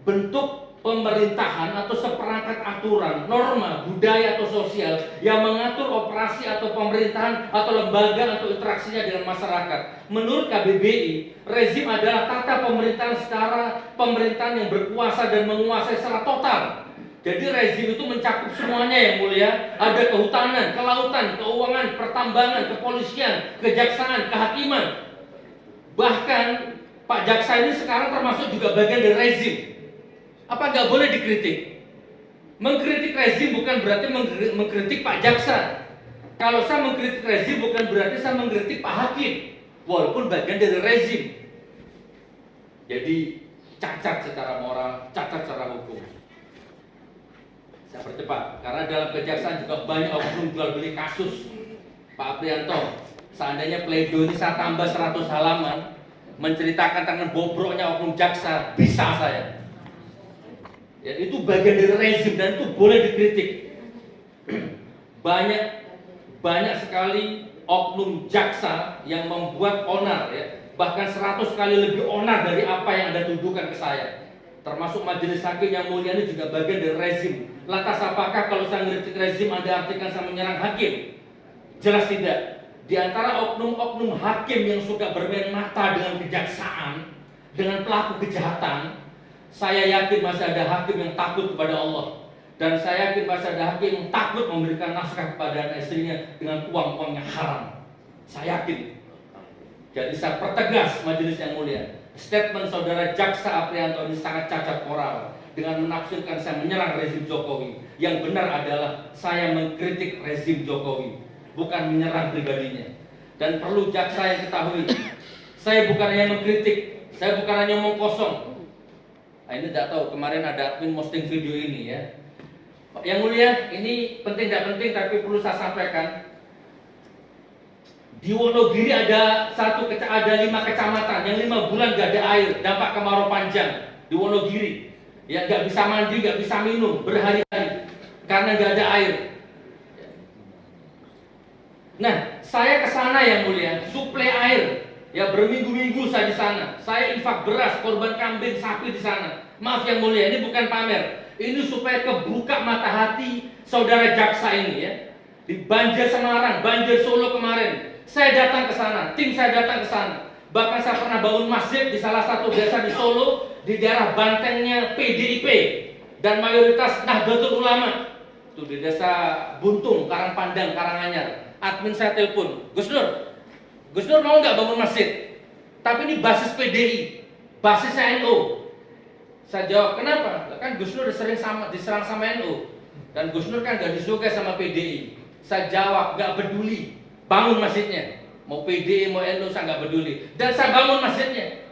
[SPEAKER 1] bentuk pemerintahan atau seperangkat aturan, norma, budaya atau sosial yang mengatur operasi atau pemerintahan atau lembaga atau interaksinya dengan masyarakat. Menurut KBBI, rezim adalah tata pemerintahan secara pemerintahan yang berkuasa dan menguasai secara total. Jadi rezim itu mencakup semuanya yang mulia. Ada kehutanan, kelautan, keuangan, pertambangan, kepolisian, kejaksaan, kehakiman. Bahkan Pak Jaksa ini sekarang termasuk juga bagian dari rezim. Apa nggak boleh dikritik? Mengkritik rezim bukan berarti mengkritik Pak Jaksa. Kalau saya mengkritik rezim bukan berarti saya mengkritik Pak Hakim, walaupun bagian dari rezim. Jadi cacat secara moral, cacat secara hukum. Saya percepat, karena dalam kejaksaan juga banyak oknum jual beli kasus. Pak Aprianto, seandainya pledoi ini saya tambah 100 halaman menceritakan tentang bobroknya oknum jaksa, bisa saya. Ya, itu bagian dari rezim dan itu boleh dikritik. Banyak sekali oknum jaksa yang membuat onar ya, bahkan 100 kali lebih onar dari apa yang Anda tuduhkan ke saya. Termasuk majelis hakim yang mulia ini juga bagian dari rezim. Lantas apakah kalau saya mengkritik rezim Anda artikan saya menyerang hakim? Jelas tidak. Di antara oknum-oknum hakim yang suka bermain mata dengan kejaksaan, dengan pelaku kejahatan, saya yakin masih ada hakim yang takut kepada Allah. Dan saya yakin masih ada hakim yang takut memberikan nafkah kepada anak istrinya dengan uang-uang yang haram. Saya yakin. Jadi saya pertegas majelis yang mulia, statement saudara Jaksa Aprianto ini sangat cacat moral dengan menafsirkan saya menyerang rezim Jokowi. Yang benar adalah saya mengkritik rezim Jokowi, bukan menyerang pribadinya. Dan perlu jaksa yang ketahui, saya bukan hanya mengkritik, saya bukan hanya omong kosong. Nah, ini tidak tahu, kemarin ada admin posting video ini ya. Yang mulia, ini penting tidak penting tapi perlu saya sampaikan. Di Wonogiri ada 5 kecamatan yang 5 bulan gak ada air, dampak kemarau panjang di Wonogiri. Ya gak bisa mandi, gak bisa minum berhari-hari karena gak ada air. Nah, saya ke sana yang mulia, suplai air. Ya berminggu-minggu saya di sana. Saya infak beras, korban kambing, sapi di sana. Maaf yang mulia, ini bukan pamer. Ini supaya kebuka mata hati saudara jaksa ini ya. Di Banjir Semarang, Banjir Solo kemarin, saya datang ke sana, tim saya datang ke sana. Bahkan saya pernah bangun masjid di salah satu desa di Solo, di daerah bantengnya PDIP dan mayoritas Nahdlatul Ulama. Itu di desa Buntung, Karangpandang, Karanganyar. Admin saya telepon, Gus Nur mau nggak bangun masjid? Tapi ini basis PDI, basisnya NU. Saya jawab, kenapa? Kan Gus Nur diserang sama NU, dan Gus Nur kan nggak disukai sama PDI. Saya jawab, nggak peduli, bangun masjidnya. Mau PDI, mau NU, saya nggak peduli. Dan saya bangun masjidnya.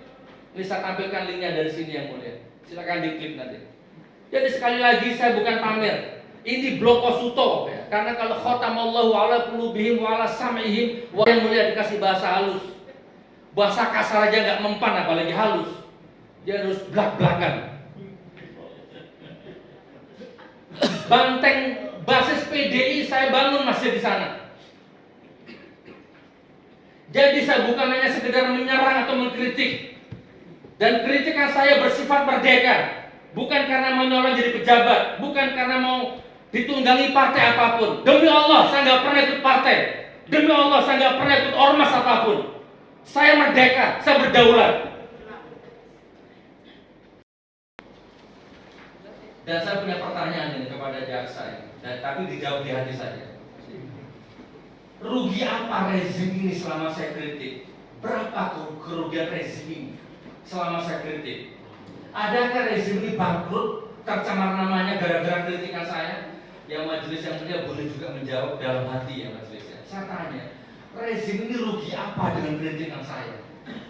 [SPEAKER 1] Ini saya tampilkan linknya dari sini yang mulia. Silakan diklik nanti. Jadi sekali lagi saya bukan pamer. Ini bloko suto ya. Karena kalau khotamallahu ala qulubihim wa ala sam'ihim, yang mulia dikasih bahasa halus. Bahasa kasar aja nggak mempan apalagi halus. Dia harus belak-belakan. Banteng basis PDI saya bangun masjid di sana. Jadi saya bukan hanya sekedar menyerang atau mengkritik. Dan kritikan saya bersifat merdeka. Bukan karena mau nyolong jadi pejabat, bukan karena mau ditunggangi partai apapun. Demi Allah, saya nggak pernah ikut partai. Demi Allah, saya nggak pernah ikut ormas apapun. Saya merdeka, saya berdaulat. Dan saya punya pertanyaan ini kepada jaksa, tapi dijawab di hati saya. Rugi apa rezim ini selama saya kritik? Berapa kerugian rezim ini selama saya kritik? Adakah rezim ini bangkrut, tercemar namanya gara-gara kritikan saya? Yang majelis yang mulia boleh juga menjawab dalam hati ya majelisnya. Saya tanya, rezim ini rugi apa dengan kritikan saya?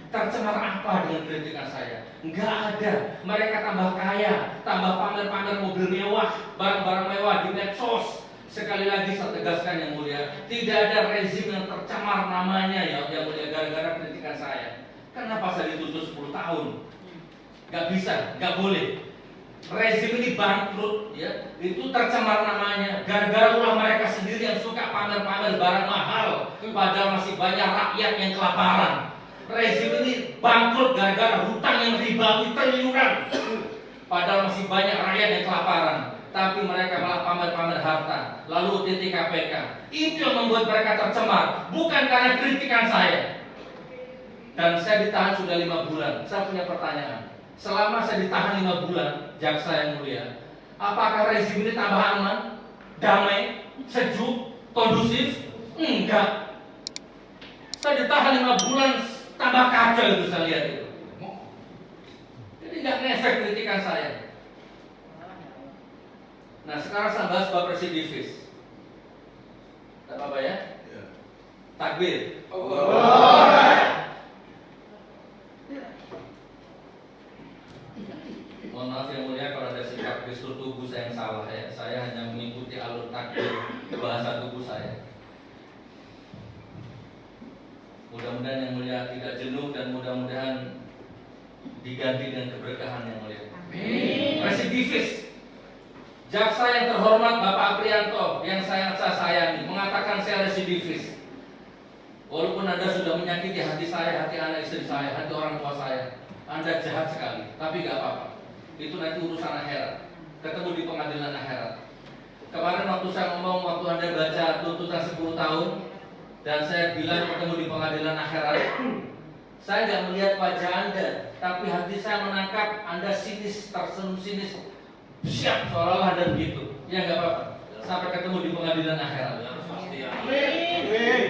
[SPEAKER 1] Tercemar apa dengan kritikan saya? Enggak ada. Mereka tambah kaya, tambah pamer-pamer mobil mewah, barang-barang mewah di medsos. Sekali lagi saya tegaskan yang mulia, tidak ada rezim yang tercemar namanya ya yang mulia gara-gara kritikan saya. Kenapa saya dituntut 10 tahun? Gak bisa, gak boleh. Rezim ini bangkrut, ya, itu tercemar namanya gara-gara ulah mereka sendiri yang suka pamer-pamer barang mahal, padahal masih banyak rakyat yang kelaparan. Rezim ini bangkrut gara-gara hutang yang ribawi triliunan, padahal masih banyak rakyat yang kelaparan. Tapi mereka malah pamer-pamer harta, lalu OTT KPK. Itu yang membuat mereka tercemar, bukan karena kritikan saya. Dan saya ditahan sudah 5 bulan. Saya punya pertanyaan. Selama saya ditahan 5 bulan, jaksa yang mulia, apakah rezim ini tambah aman, damai, sejuk, kondusif? Enggak. Saya ditahan 5 bulan, tambah kacau itu saya lihat itu. Jadi enggak ngefek kritikan saya. Nah sekarang saya bahas bab residivis. Tak apa ya? Takbir. Mohon maaf yang mulia kalau ada sikap gestur tubuh saya yang salah ya. Saya hanya mengikuti alur takbir bahasa tubuh saya. Mudah-mudahan yang mulia tidak jenuh dan mudah-mudahan diganti dengan keberkahan yang mulia. Amin. Residivis. Jaksa yang terhormat Bapak Aprianto yang saya sayangi mengatakan saya residivis. Walaupun Anda sudah menyakiti hati saya, hati anak istri saya, hati orang tua saya, Anda jahat sekali, tapi gak apa-apa. Itu nanti urusan akhirat. Ketemu di pengadilan akhirat. Kemarin waktu saya ngomong, waktu Anda baca tuntutan 10 tahun dan saya bilang ketemu di pengadilan akhirat, saya nggak melihat wajah Anda, tapi hati saya menangkap Anda sinis, tersenyum sinis, siap seolah-olah Anda begitu. Ya nggak apa-apa. Sampai ketemu di pengadilan akhirat. Amin.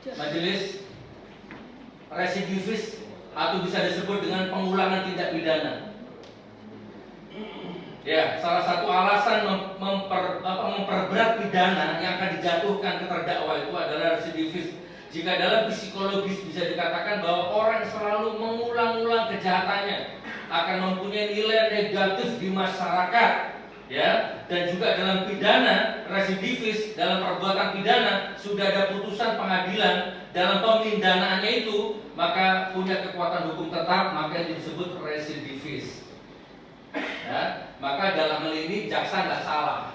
[SPEAKER 1] Majelis, residivis atau bisa disebut dengan pengulangan tindak pidana. Ya, salah satu alasan memperberat pidana yang akan dijatuhkan ke terdakwa itu adalah residivis. Jika dalam psikologis bisa dikatakan bahwa orang selalu mengulang-ulang kejahatannya, akan mempunyai nilai negatif di masyarakat, ya. Dan juga dalam pidana residivis, dalam perbuatan pidana sudah ada putusan pengadilan dalam pemindanaannya itu, maka punya kekuatan hukum tetap, maka itu disebut residivis. Ya, maka dalam hal ini jaksa nggak salah.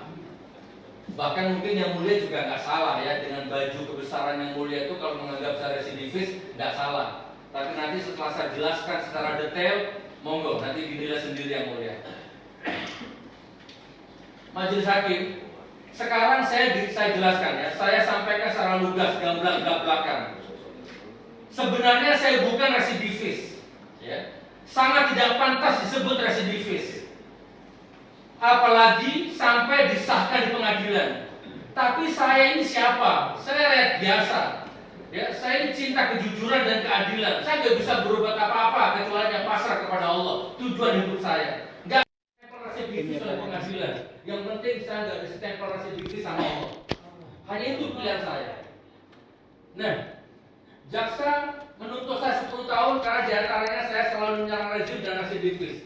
[SPEAKER 1] Bahkan mungkin yang mulia juga nggak salah ya, dengan baju kebesaran yang mulia itu kalau menganggap saya residivis nggak salah. Tapi nanti setelah saya jelaskan secara detail, monggo nanti dinilai sendiri yang mulia. Majelis Hakim, sekarang saya jelaskan ya, saya sampaikan secara lugas, gamblang-gamblakan. Sebenarnya saya bukan residivis, ya. Sangat tidak pantas disebut residivis. Apalagi sampai disahkan di pengadilan. Tapi saya ini siapa? Saya rakyat biasa. Ya, saya ini cinta kejujuran dan keadilan. Saya nggak bisa berbuat apa-apa kecuali hanya pasrah kepada Allah. Tujuan hidup saya. Nggak stempel residivis oleh pengadilan. Yang penting saya nggak stempel residivis sama Allah. Hanya itu pilihan saya. Nah, jaksa menuntut saya 10 tahun karena diantaranya saya selalu menyerang rezim dan residivis.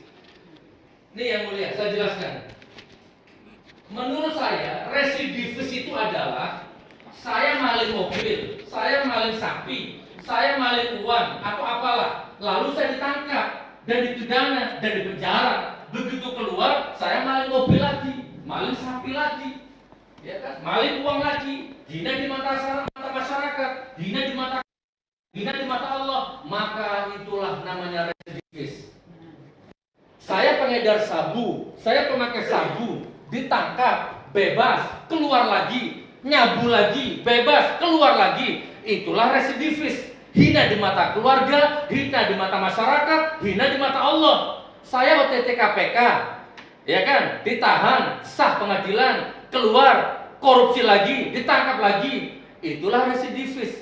[SPEAKER 1] Ini yang mulia, saya jelaskan. Menurut saya, residivis itu adalah saya maling mobil, saya maling sapi, saya maling uang atau apalah, lalu saya ditangkap dan dipidana dan dipenjara. Begitu keluar, saya maling mobil lagi, maling sapi lagi, ya kan? Maling uang lagi, hina di mata masyarakat, hina di mata Allah, maka itulah namanya residivis. Saya pengedar sabu, saya pemakai sabu, ditangkap, bebas, keluar lagi, nyabu lagi, bebas, keluar lagi. Itulah residivis. Hina di mata keluarga, hina di mata masyarakat, hina di mata Allah. Saya OTT KPK, ya kan, ditahan, sah pengadilan, keluar, korupsi lagi, ditangkap lagi. Itulah residivis.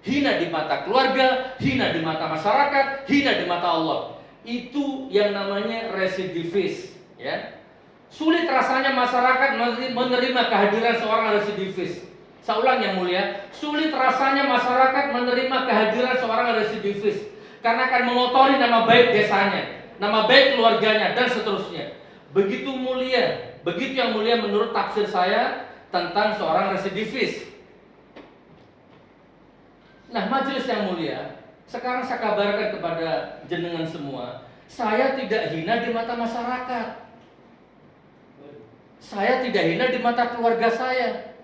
[SPEAKER 1] Hina di mata keluarga, hina di mata masyarakat, hina di mata Allah. Itu yang namanya residivis, ya. Sulit rasanya masyarakat menerima kehadiran seorang residivis. Saya ulang yang mulia, sulit rasanya masyarakat menerima kehadiran seorang residivis karena akan mengotori nama baik desanya, nama baik keluarganya dan seterusnya. Begitu yang mulia menurut tafsir saya tentang seorang residivis. Nah, majelis yang mulia, sekarang saya kabarkan kepada jenengan semua, saya tidak hina di mata masyarakat. Saya tidak hina di mata keluarga saya.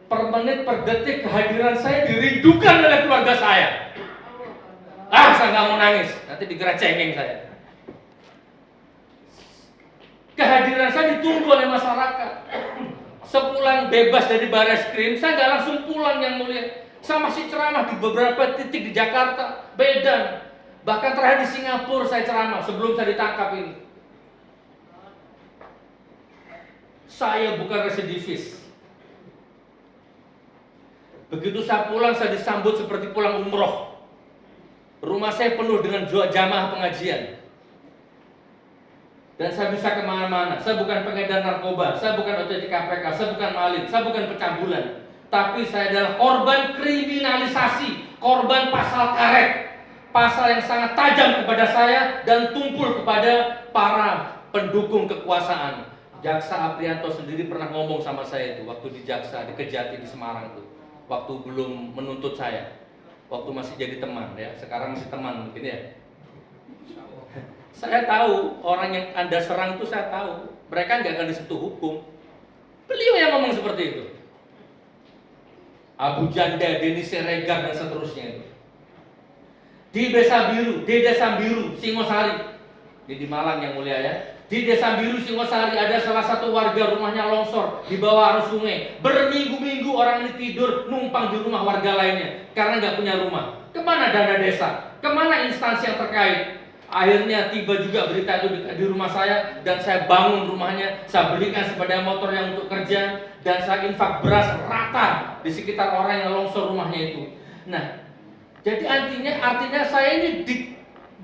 [SPEAKER 1] Per menit, per detik kehadiran saya dirindukan oleh keluarga saya. Saya nggak mau nangis, nanti digerak cengeng saya. Kehadiran saya ditunggu oleh masyarakat. Sepulang bebas dari Barreskrim, saya nggak langsung pulang yang mulia. Saya masih ceramah di beberapa titik di Jakarta, Medan, bahkan terakhir di Singapura saya ceramah sebelum saya ditangkap ini. Saya bukan residivis. Begitu saya pulang, saya disambut seperti pulang umroh. Rumah saya penuh dengan jamaah pengajian. Dan saya bisa kemana-mana. Saya bukan pengedar narkoba, saya bukan OTT KPK, saya bukan maling, saya bukan pencabulan. Tapi saya adalah korban kriminalisasi, korban pasal karet, pasal yang sangat tajam kepada saya dan tumpul kepada para pendukung kekuasaan. Jaksa Aprianto sendiri pernah ngomong sama saya itu waktu di Jaksa di Kejati di Semarang itu, waktu belum menuntut saya, waktu masih jadi teman ya, sekarang masih teman mungkin ya. Saya tahu orang yang Anda serang itu, saya tahu mereka nggak akan disentuh hukum. Beliau yang ngomong seperti itu. Abu Janda, Denny Siregar dan seterusnya itu. Di Desa Biru, Singosari. Ini di Malang yang mulia ya. Di Desa Biru, Singosari ada salah satu warga rumahnya longsor di bawah arus sungai. Berminggu-minggu orang ini tidur numpang di rumah warga lainnya karena nggak punya rumah. Kemana dana desa? Kemana instansi yang terkait? Akhirnya tiba juga berita itu di rumah saya dan saya bangun rumahnya, saya belikan sepeda motor yang untuk kerja dan saya infak beras rata di sekitar orang yang longsor rumahnya itu. Nah, jadi artinya saya ini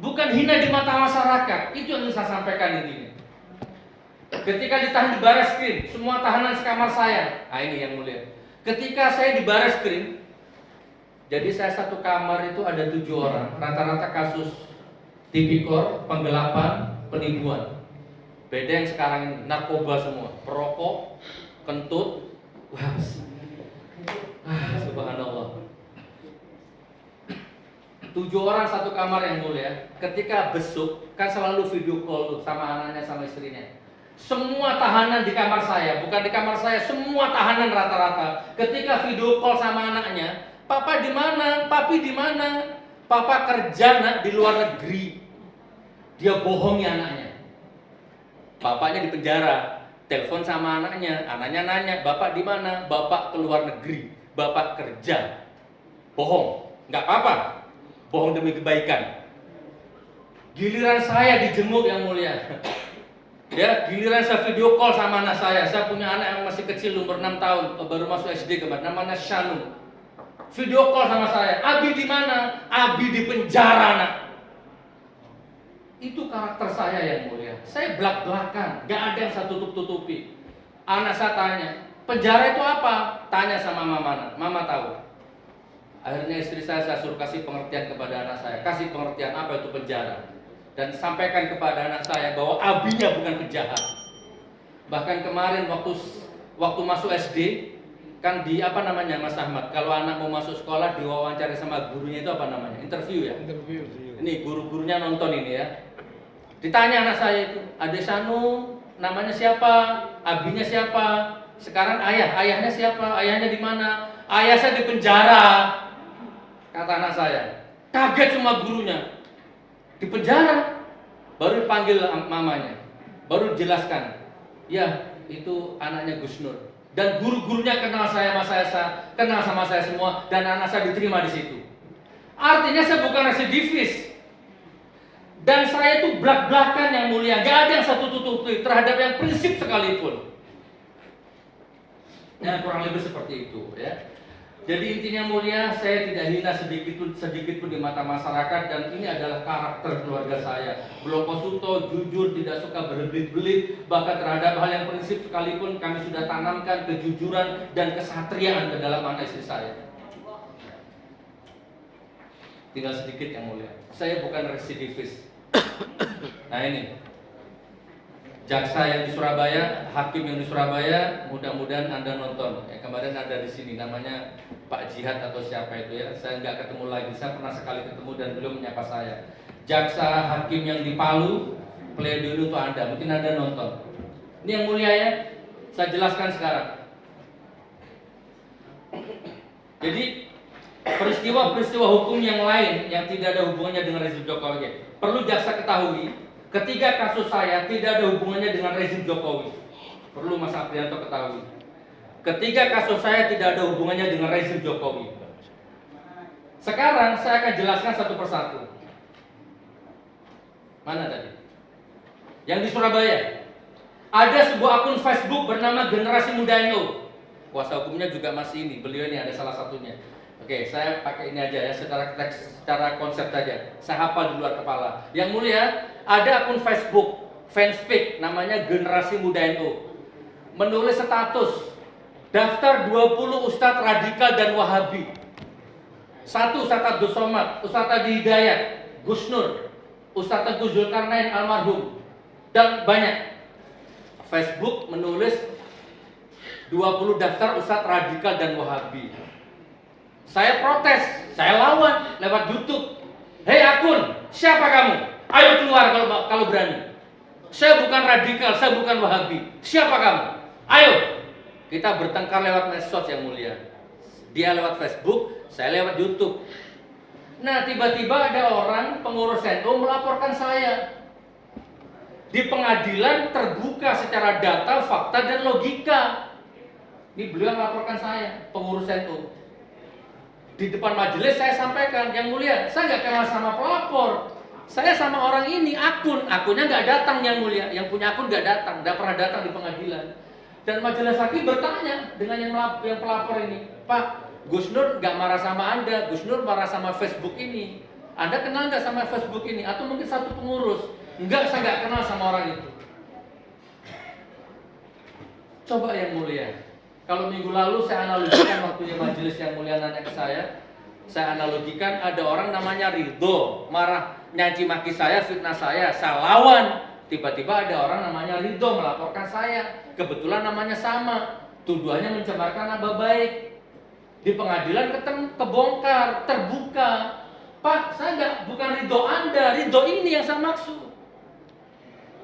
[SPEAKER 1] bukan hina di mata masyarakat. Itu yang ingin saya sampaikan intinya. Ketika ditahan di Barreskrim, semua tahanan sekamar saya. Ini yang mulia. Ketika saya di Barreskrim, jadi saya satu kamar itu ada 7 orang, rata-rata kasus tipikor, penggelapan, penipuan. Beda yang sekarang ini, narkoba semua, perokok, kentut, wah, subhanallah. 7 orang satu kamar yang mulia, ketika besuk kan selalu video call tuh sama anaknya sama istrinya. Semua tahanan di kamar saya, bukan di kamar saya, semua tahanan rata-rata. Ketika video call sama anaknya, papa di mana, papi di mana? Papa kerja nak di luar negeri. Dia bohongi anaknya. Bapaknya di penjara, telepon sama anaknya nanya, bapak di mana? Bapak ke luar negeri, bapak kerja. Bohong, nggak apa-apa. Bohong demi kebaikan. Giliran saya dijenguk yang mulia. Ya, giliran saya video call sama anak saya. Saya punya anak yang masih kecil, umur 6 tahun, baru masuk SD kemarin, namanya Shanu. Video call sama saya. Abi di mana? Abi di penjara, nak. Itu karakter saya yang mulia. Saya belak-belakan, gak ada yang saya tutup-tutupi. Anak saya tanya, penjara itu apa? Tanya sama mama, mama tahu. Akhirnya istri saya suruh kasih pengertian kepada anak saya. Kasih pengertian apa itu penjara. Dan sampaikan kepada anak saya bahwa abinya bukan penjahat. Bahkan kemarin waktu masuk SD, kan di apa namanya Mas Ahmad, kalau anak mau masuk sekolah diwawancara sama gurunya itu apa namanya? Interview ya? Interview. Ini guru-gurunya nonton ini ya. Ditanya anak saya itu, Ade Sanu, namanya siapa? Abinya siapa? Sekarang ayahnya siapa? Ayahnya di mana? Ayah saya di penjara. Kata anak saya, kaget semua gurunya. Di penjara. Baru dipanggil mamanya. Baru dijelaskan. Ya, itu anaknya Gus Nur. Dan guru-gurunya kenal saya kenal sama saya semua, dan anak saya diterima di situ. Artinya saya bukan residivis. Dan saya itu belak-belakan yang mulia. Gak ada yang saya tutup-tutupi terhadap yang prinsip sekalipun. Ya, kurang lebih seperti itu ya. Jadi intinya mulia, saya tidak hina sedikit pun di mata masyarakat, dan ini adalah karakter keluarga saya. Blokosuto jujur, tidak suka berbelit-belit, bahkan terhadap hal yang prinsip sekalipun kami sudah tanamkan kejujuran dan kesatriaan ke dalam anak istri saya. Tinggal sedikit yang mulia. Saya bukan residivis. Nah ini. Jaksa yang di Surabaya, hakim yang di Surabaya, mudah-mudahan Anda nonton. Ya, kemarin ada di sini, namanya Pak Jihad atau siapa itu ya. Saya nggak ketemu lagi, saya pernah sekali ketemu dan beliau menyapa saya. Jaksa hakim yang di Palu, pledoi untuk Anda, mungkin Anda nonton. Ini yang mulia ya, saya jelaskan sekarang. Jadi peristiwa-peristiwa hukum yang lain yang tidak ada hubungannya dengan rezim Jokowi, perlu jaksa ketahui. Ketiga kasus saya tidak ada hubungannya dengan rezim Jokowi. Perlu Mas Aprianto ketahui. Ketiga kasus saya tidak ada hubungannya dengan rezim Jokowi. Sekarang saya akan jelaskan satu persatu. Mana tadi? Yang di Surabaya. Ada sebuah akun Facebook bernama Generasi Muda NU. Kuasa hukumnya juga masih ini. Beliau ini ada salah satunya. Oke, saya pakai ini aja ya, secara teks, secara konsep saja. Saya hafal di luar kepala. Yang mulia, ada akun Facebook, fanspage, namanya Generasi Muda NU. Menulis status, daftar 20 Ustadz radikal dan Wahabi. 1. Ustadz Abdul Somad, Ustadz Adi Hidayat, Gus Nur, Ustadz Teguh Zulkarnain almarhum, dan banyak. Facebook menulis 20 daftar Ustadz radikal dan Wahabi. Saya protes, saya lawan lewat YouTube. Hei akun, siapa kamu? Ayo keluar kalau berani. Saya bukan radikal, saya bukan Wahabi. Siapa kamu? Ayo. Kita bertengkar lewat medsos yang mulia. Dia lewat Facebook, saya lewat YouTube. Nah, tiba-tiba ada orang pengurus NU melaporkan saya. Di pengadilan terbuka secara data, fakta, dan logika. Ini beliau melaporkan saya, pengurus NU. Di depan majelis saya sampaikan, yang mulia, saya nggak kenal sama pelapor. Saya sama orang ini, akunnya nggak datang yang mulia. Yang punya akun nggak datang, nggak pernah datang di pengadilan. Dan majelis hakim bertanya dengan yang pelapor ini, Pak, Gus Nur nggak marah sama Anda, Gus Nur marah sama Facebook ini. Anda kenal nggak sama Facebook ini? Atau mungkin satu pengurus? Enggak, saya nggak kenal sama orang itu. Coba yang mulia, kalau minggu lalu saya analisakan waktunya majelis yang mulia nanya ke saya Saya analogikan ada orang namanya Ridho, marah, nyaci maki saya, fitnah saya lawan. Tiba-tiba ada orang namanya Ridho melaporkan saya. Kebetulan namanya sama, tuduhannya mencemarkan nama baik. Di pengadilan ketemu, kebongkar, terbuka. Pak, saya bukan Ridho Anda, Ridho ini yang saya maksud.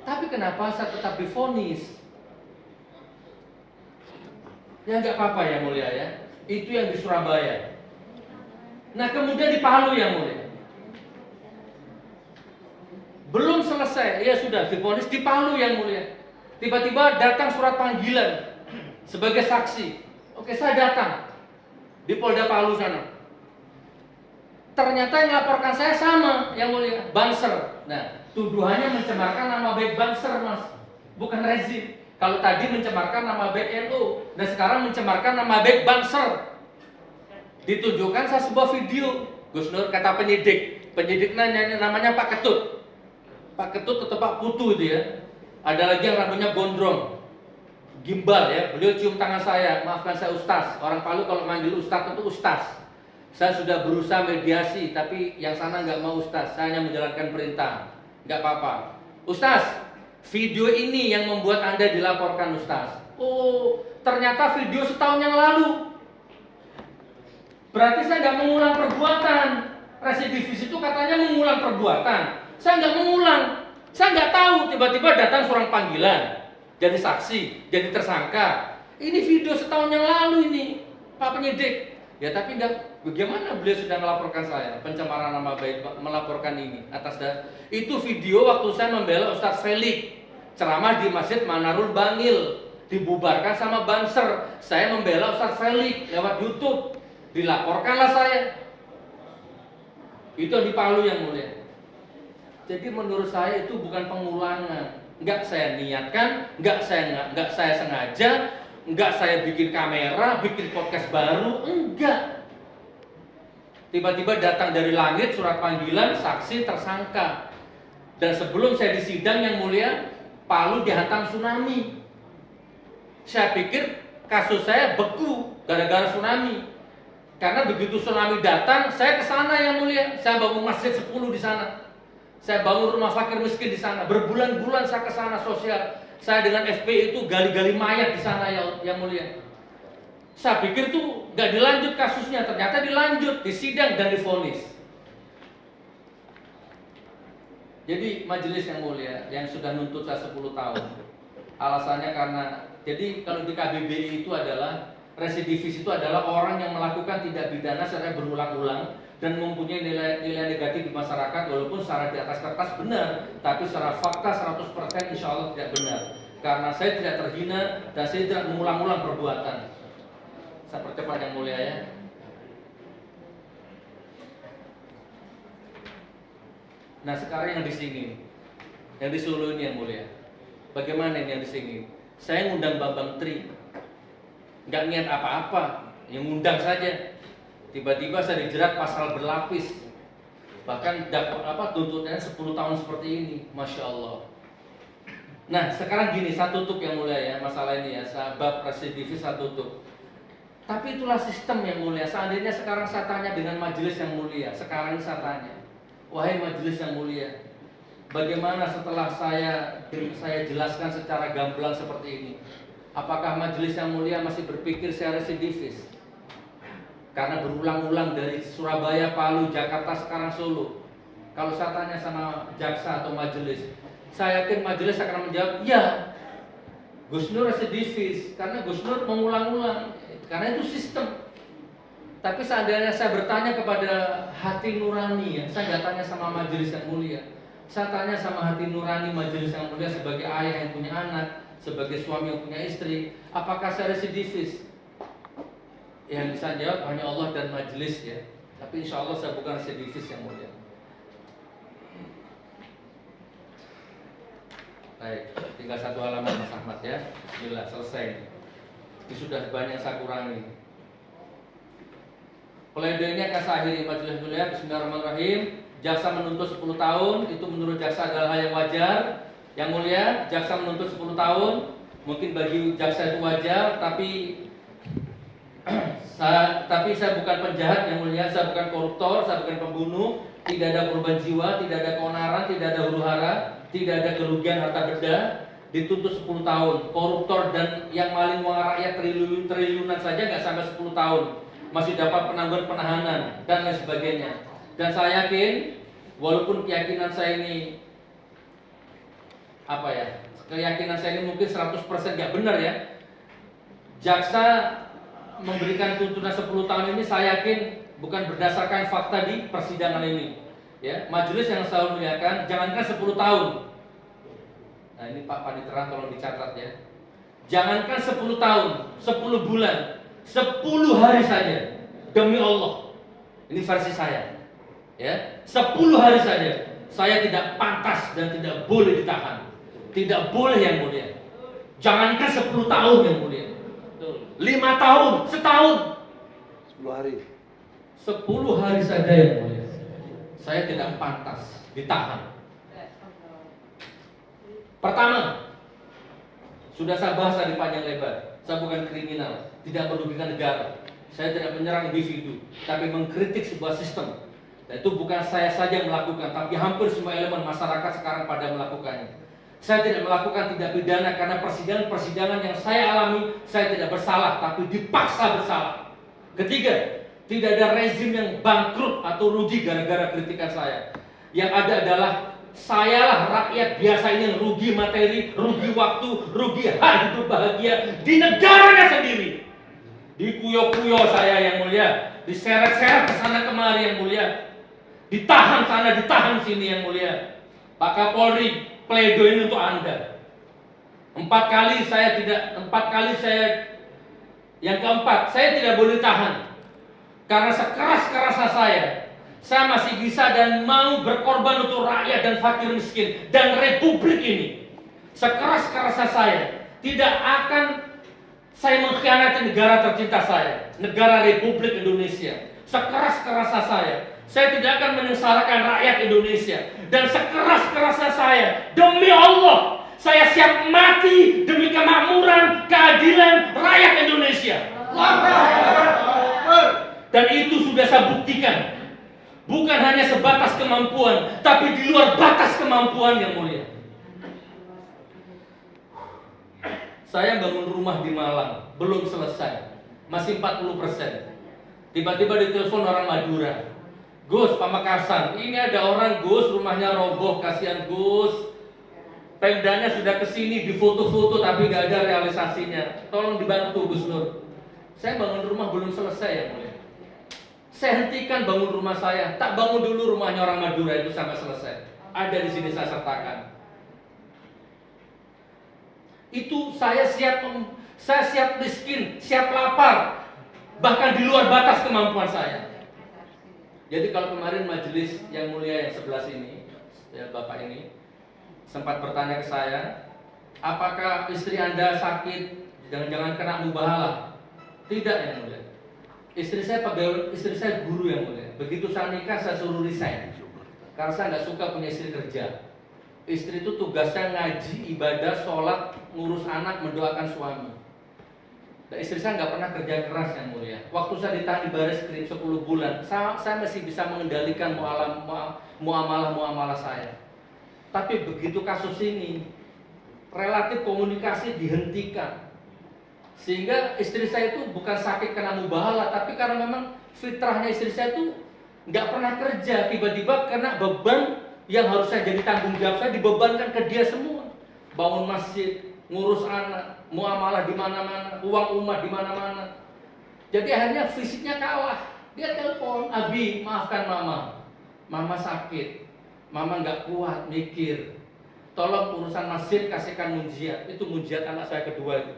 [SPEAKER 1] Tapi kenapa saya tetap divonis? Ya nggak apa-apa ya mulia ya. Itu yang di Surabaya. Nah kemudian di Palu yang mulia. Belum selesai, ya sudah divonis di Palu yang mulia. Tiba-tiba datang surat panggilan sebagai saksi. Oke, saya datang di Polda Palu sana. Ternyata yang melaporkan saya sama yang mulia, Banser. Nah, tuduhannya mencemarkan nama baik Banser, Mas, bukan rezim. Kalau tadi mencemarkan nama baik NU, dan sekarang mencemarkan nama baik Banser. Ditunjukkan saya sebuah video, Gus Nur kata penyidik namanya Pak Ketut. Pak Ketut atau Pak Putu itu ya. Ada lagi yang rambutnya gondrong, gimbal ya. Beliau cium tangan saya, maafkan saya Ustaz. Orang Palu kalau manggil Ustaz itu Ustaz. Saya sudah berusaha mediasi, tapi yang sana nggak mau Ustaz. Saya hanya menjalankan perintah. Nggak apa-apa. Ustaz, video ini yang membuat Anda dilaporkan Ustaz. Oh, ternyata video setahun yang lalu. Berarti saya nggak mengulang perbuatan. Residivis itu katanya mengulang perbuatan. Saya nggak mengulang. Saya nggak tahu. Tiba-tiba datang seorang panggilan, jadi saksi, jadi tersangka. Ini video setahun yang lalu ini, Pak penyidik. Ya tapi nggak. Bagaimana beliau sudah melaporkan saya pencemaran nama baik, melaporkan ini atas itu video waktu saya membela Ustadz Felix ceramah di Masjid Manarul Bangil, dibubarkan sama Banser. Saya membela Ustadz Felix lewat YouTube, dilaporkanlah saya. Itu di Palu yang mulia. Jadi menurut saya itu bukan pengulangan. Nggak saya niatkan, nggak saya sengaja, nggak saya bikin kamera, bikin podcast baru, enggak. Tiba-tiba datang dari langit surat panggilan, saksi, tersangka. Dan sebelum saya disidang yang mulia, Palu dihantam tsunami. Saya pikir kasus saya beku gara-gara tsunami. Karena begitu tsunami datang, saya ke sana yang mulia. Saya bangun masjid 10 di sana. Saya bangun rumah fakir miskin di sana. Berbulan-bulan saya ke sana sosial. Saya dengan FPI itu gali-gali mayat di sana yang mulia. Saya pikir tuh gak dilanjut kasusnya, ternyata dilanjut, disidang dan divonis. Jadi majelis yang mulia yang sudah nuntut saya 10 tahun, alasannya karena jadi kalau di KBBI itu adalah residivis itu adalah orang yang melakukan tindak pidana secara berulang-ulang dan mempunyai nilai negatif di masyarakat, walaupun secara di atas kertas benar, tapi secara fakta 100% insya Allah tidak benar. Karena saya tidak terhina dan saya tidak mengulang-ulang perbuatan. Saya percepat yang mulia ya. Nah sekarang yang di sini, yang di Solo ini yang mulia. Bagaimana ini yang di sini? Saya ngundang Bambang Tri, nggak niat apa-apa, yang ngundang saja. Tiba-tiba saya dijerat pasal berlapis, bahkan dapat tuntutannya 10 tahun seperti ini, masya Allah. Nah sekarang gini, saya tutup yang mulia ya masalah ini ya, bab residivis saya tutup. Tapi itulah sistem yang mulia. Seandainya sekarang saya tanya dengan majelis yang mulia, sekarang saya tanya, wahai majelis yang mulia, bagaimana setelah saya jelaskan secara gamblang seperti ini? Apakah majelis yang mulia masih berpikir saya residivis? Karena berulang-ulang dari Surabaya, Palu, Jakarta, sekarang Solo. Kalau saya tanya sama jaksa atau majelis, saya yakin majelis akan menjawab, ya, Gus Nur residivis, karena Gus Nur mengulang-ulang. Karena itu sistem. Tapi seandainya saya bertanya kepada hati nurani ya, saya nggak tanya sama majelis yang mulia. Saya tanya sama hati nurani majelis yang mulia sebagai ayah yang punya anak, sebagai suami yang punya istri, apakah saya residivis? Yang bisa jawab hanya Allah dan majelis ya. Tapi insya Allah saya bukan residivis yang mulia. Baik, tinggal satu halaman Mas Ahmad ya. Bismillah, selesai. Ini sudah banyak saya kurangi. Pledoi akan saya akhiri majelis mulia. Bismillahirrahmanirrahim. Jaksa menuntut 10 tahun, itu menurut jaksa adalah hal yang wajar. Yang mulia, jaksa menuntut 10 tahun, mungkin bagi jaksa itu wajar, tapi Tapi saya bukan penjahat yang mulia, saya bukan koruptor, saya bukan pembunuh, tidak ada korban jiwa, tidak ada keonaran, tidak ada huru-hara, tidak ada kerugian harta benda, dituntut 10 tahun. Koruptor dan yang maling uang rakyat triliunan saja nggak sampai 10 tahun, masih dapat penangguhan penahanan dan lain sebagainya. Dan saya yakin, walaupun keyakinan saya ini keyakinan saya ini mungkin 100% nggak benar ya. Jaksa memberikan tuntutan 10 tahun ini saya yakin bukan berdasarkan fakta di persidangan ini. Ya, majelis yang saya muliakan, jangankan 10 tahun. Nah, ini Pak Panitera tolong dicatat ya. Jangankan 10 tahun, 10 bulan, 10 hari saja. Demi Allah. Ini versi saya. Ya, 10 hari saja saya tidak pantas dan tidak boleh ditahan. Tidak boleh yang mulia. Jangankan 10 tahun yang mulia. 5 tahun, setahun.
[SPEAKER 2] 10 hari.
[SPEAKER 1] 10 hari saja yang mulia. Saya tidak pantas ditahan. Pertama, sudah saya bahas tadi panjang lebar. Saya bukan kriminal, tidak merugikan negara. Saya tidak menyerang individu, tapi mengkritik sebuah sistem. Dan itu bukan saya saja yang melakukan, tapi hampir semua elemen masyarakat sekarang pada melakukannya. Saya tidak melakukan tindak pidana karena persidangan yang saya alami, saya tidak bersalah, tapi dipaksa bersalah. Ketiga, tidak ada rezim yang bangkrut atau rugi gara-gara kritikan saya. Yang ada adalah sayalah rakyat biasa ini yang rugi materi, rugi waktu, rugi hak hidup bahagia di negaranya sendiri. Dikuyok-kuyok saya yang mulia, diseret-seret ke sana kemari yang mulia, ditahan sana, ditahan sini yang mulia. Pak Kapolri, pledoi ini untuk Anda. 4 kali saya, yang keempat, saya tidak boleh tahan. Karena sekeras-kerasnya saya masih bisa dan mau berkorban untuk rakyat dan fakir miskin dan republik ini. Sekeras-kerasnya saya, tidak akan saya mengkhianati negara tercinta saya, negara Republik Indonesia. Sekeras-kerasnya saya tidak akan menyengsarakan rakyat Indonesia. Dan sekeras-kerasnya saya, demi Allah, saya siap mati demi kemakmuran, keadilan rakyat Indonesia. Dan itu sudah saya buktikan. Bukan hanya sebatas kemampuan, tapi di luar batas kemampuan yang mulia. Saya bangun rumah di Malang, belum selesai, masih 40%. Tiba-tiba ditelepon orang Madura, Gus, Pamekasan, ini ada orang Gus, rumahnya roboh, kasihan Gus. Pemdanya sudah kesini, difoto-foto tapi nggak ada realisasinya. Tolong dibantu Gus Nur. Saya bangun rumah belum selesai ya mulia. Saya hentikan bangun rumah saya, tak bangun dulu rumahnya orang Madura itu sampai selesai. Ada di sini saya sertakan. Itu saya siap miskin, siap lapar, bahkan di luar batas kemampuan saya. Jadi kalau kemarin majelis yang mulia yang sebelah sini, ya Bapak ini sempat bertanya ke saya, apakah istri Anda sakit, jangan-jangan kena mubahalah? Tidak yang mulia. Istri saya guru yang mulia. Begitu saya nikah saya suruh resign, karena saya nggak suka punya istri kerja. Istri itu tugasnya ngaji, ibadah, sholat, ngurus anak, mendoakan suami. Dan istri saya nggak pernah kerja keras yang mulia. Waktu saya ditahan di Bareskrim 10 bulan, saya masih bisa mengendalikan muamalah saya. Tapi begitu kasus ini, relatif komunikasi dihentikan. Sehingga istri saya itu bukan sakit karena mubahalah, tapi karena memang fitrahnya istri saya itu nggak pernah kerja. Tiba-tiba kena beban yang harusnya jadi tanggung jawab saya dibebankan ke dia semua. Bangun masjid, ngurus anak, muamalah di mana-mana, uang umat di mana-mana. Jadi akhirnya fisiknya kalah. Dia telepon, Abi, maafkan mama. Mama sakit. Mama nggak kuat mikir. Tolong urusan masjid kasihkan munjiat. Itu munjiat anak saya kedua itu.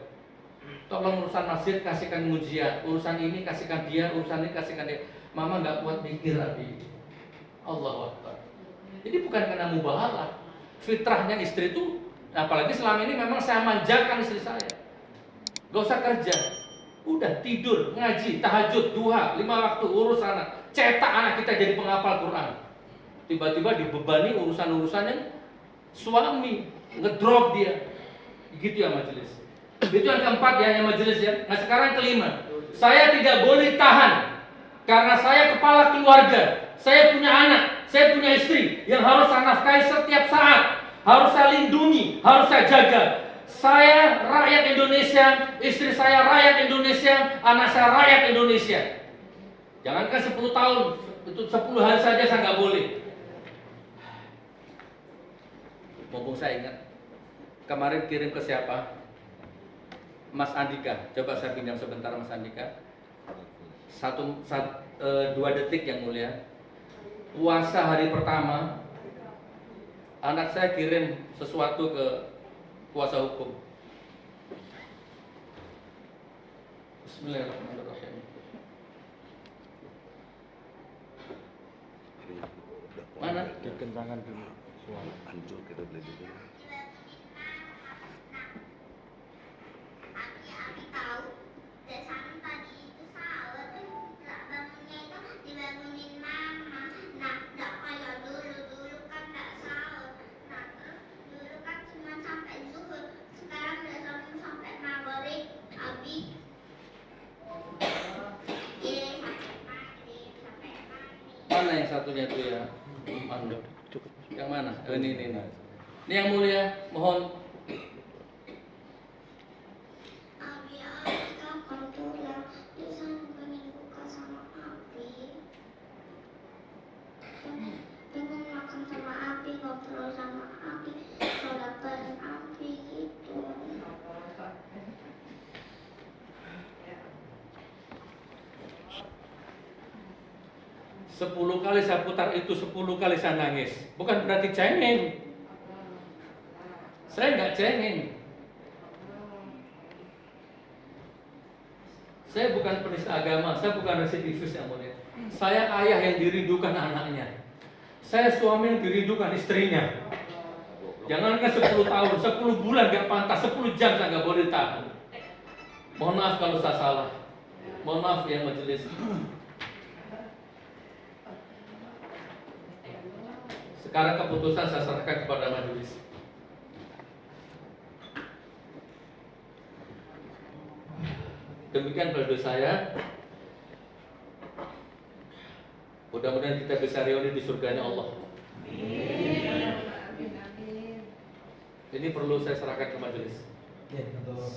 [SPEAKER 1] Tolong urusan masjid kasihkan munjiat. Urusan ini kasihkan dia, urusan ini kasihkan dia. Mama nggak kuat mikir, Abi. Allahu Akbar. Jadi bukan karena mubahalah. Fitrahnya istri itu, apalagi selama ini memang saya manjakan istri saya. Gak usah kerja, udah tidur, ngaji, tahajud, duha, 5 waktu, urus anak, cetak anak kita jadi penghafal Quran. Tiba-tiba dibebani urusan-urusannya suami, ngedrop dia. Gitu ya majelis. Itu yang keempat ya, yang majelis ya. Nah sekarang kelima, Saya tidak boleh tahan karena saya kepala keluarga. Saya punya anak, saya punya istri yang harus saya nafkahi setiap saat, harus saya lindungi, harus saya jaga. Saya rakyat Indonesia, istri saya rakyat Indonesia, anak saya rakyat Indonesia. Jangankan 10 tahun, itu 10 hari saja saya nggak boleh. Mumpung saya ingat, kemarin kirim ke siapa? Mas Andika. Coba saya pinjam sebentar Mas Andika. 2 detik yang mulia. Puasa hari pertama, anak saya kirim sesuatu ke kuasa hukum. Bismillahirrahmanirrahim. Mana?
[SPEAKER 3] Dikentangan dulu suara.
[SPEAKER 2] Hancur kita beli dulu.
[SPEAKER 4] Abi tahu Desan tadi itu sahur nggak bangunnya itu dibangunin mama. Nah nggak kayak dulu kan nggak sahur. Nah terus dulu kan cuma sampai zuhur, sekarang udah sampai maghrib. Abi sampai maghrib.
[SPEAKER 1] Mana yang satunya itu ya? Anu. Yang mana? Ini. Ini yang mulia, mohon.
[SPEAKER 4] Abi kapan pulang? Desan pengen buka sama Abi. Pengen makan sama Abi, ngobrol sama Abi, sholat bareng Abi gitu.
[SPEAKER 1] 10 kali saya putar itu 10 kali saya nangis. Bukan berarti cengeng. Saya nggak cengeng. Saya bukan penista agama, saya bukan residivis yang mulia. Saya ayah yang dirindukan anaknya. Saya suami yang dirindukan istrinya. Jangankan 10 tahun, 10 bulan gak pantas, 10 jam saya nggak boleh tahan. Mohon maaf kalau saya salah. Mohon maaf ya majelis. Sekarang keputusan saya serahkan kepada majelis. Demikian periode saya. Mudah-mudahan kita bisa reuni di surganya Allah. Ini perlu saya serahkan ke majelis.
[SPEAKER 3] Ya, untuk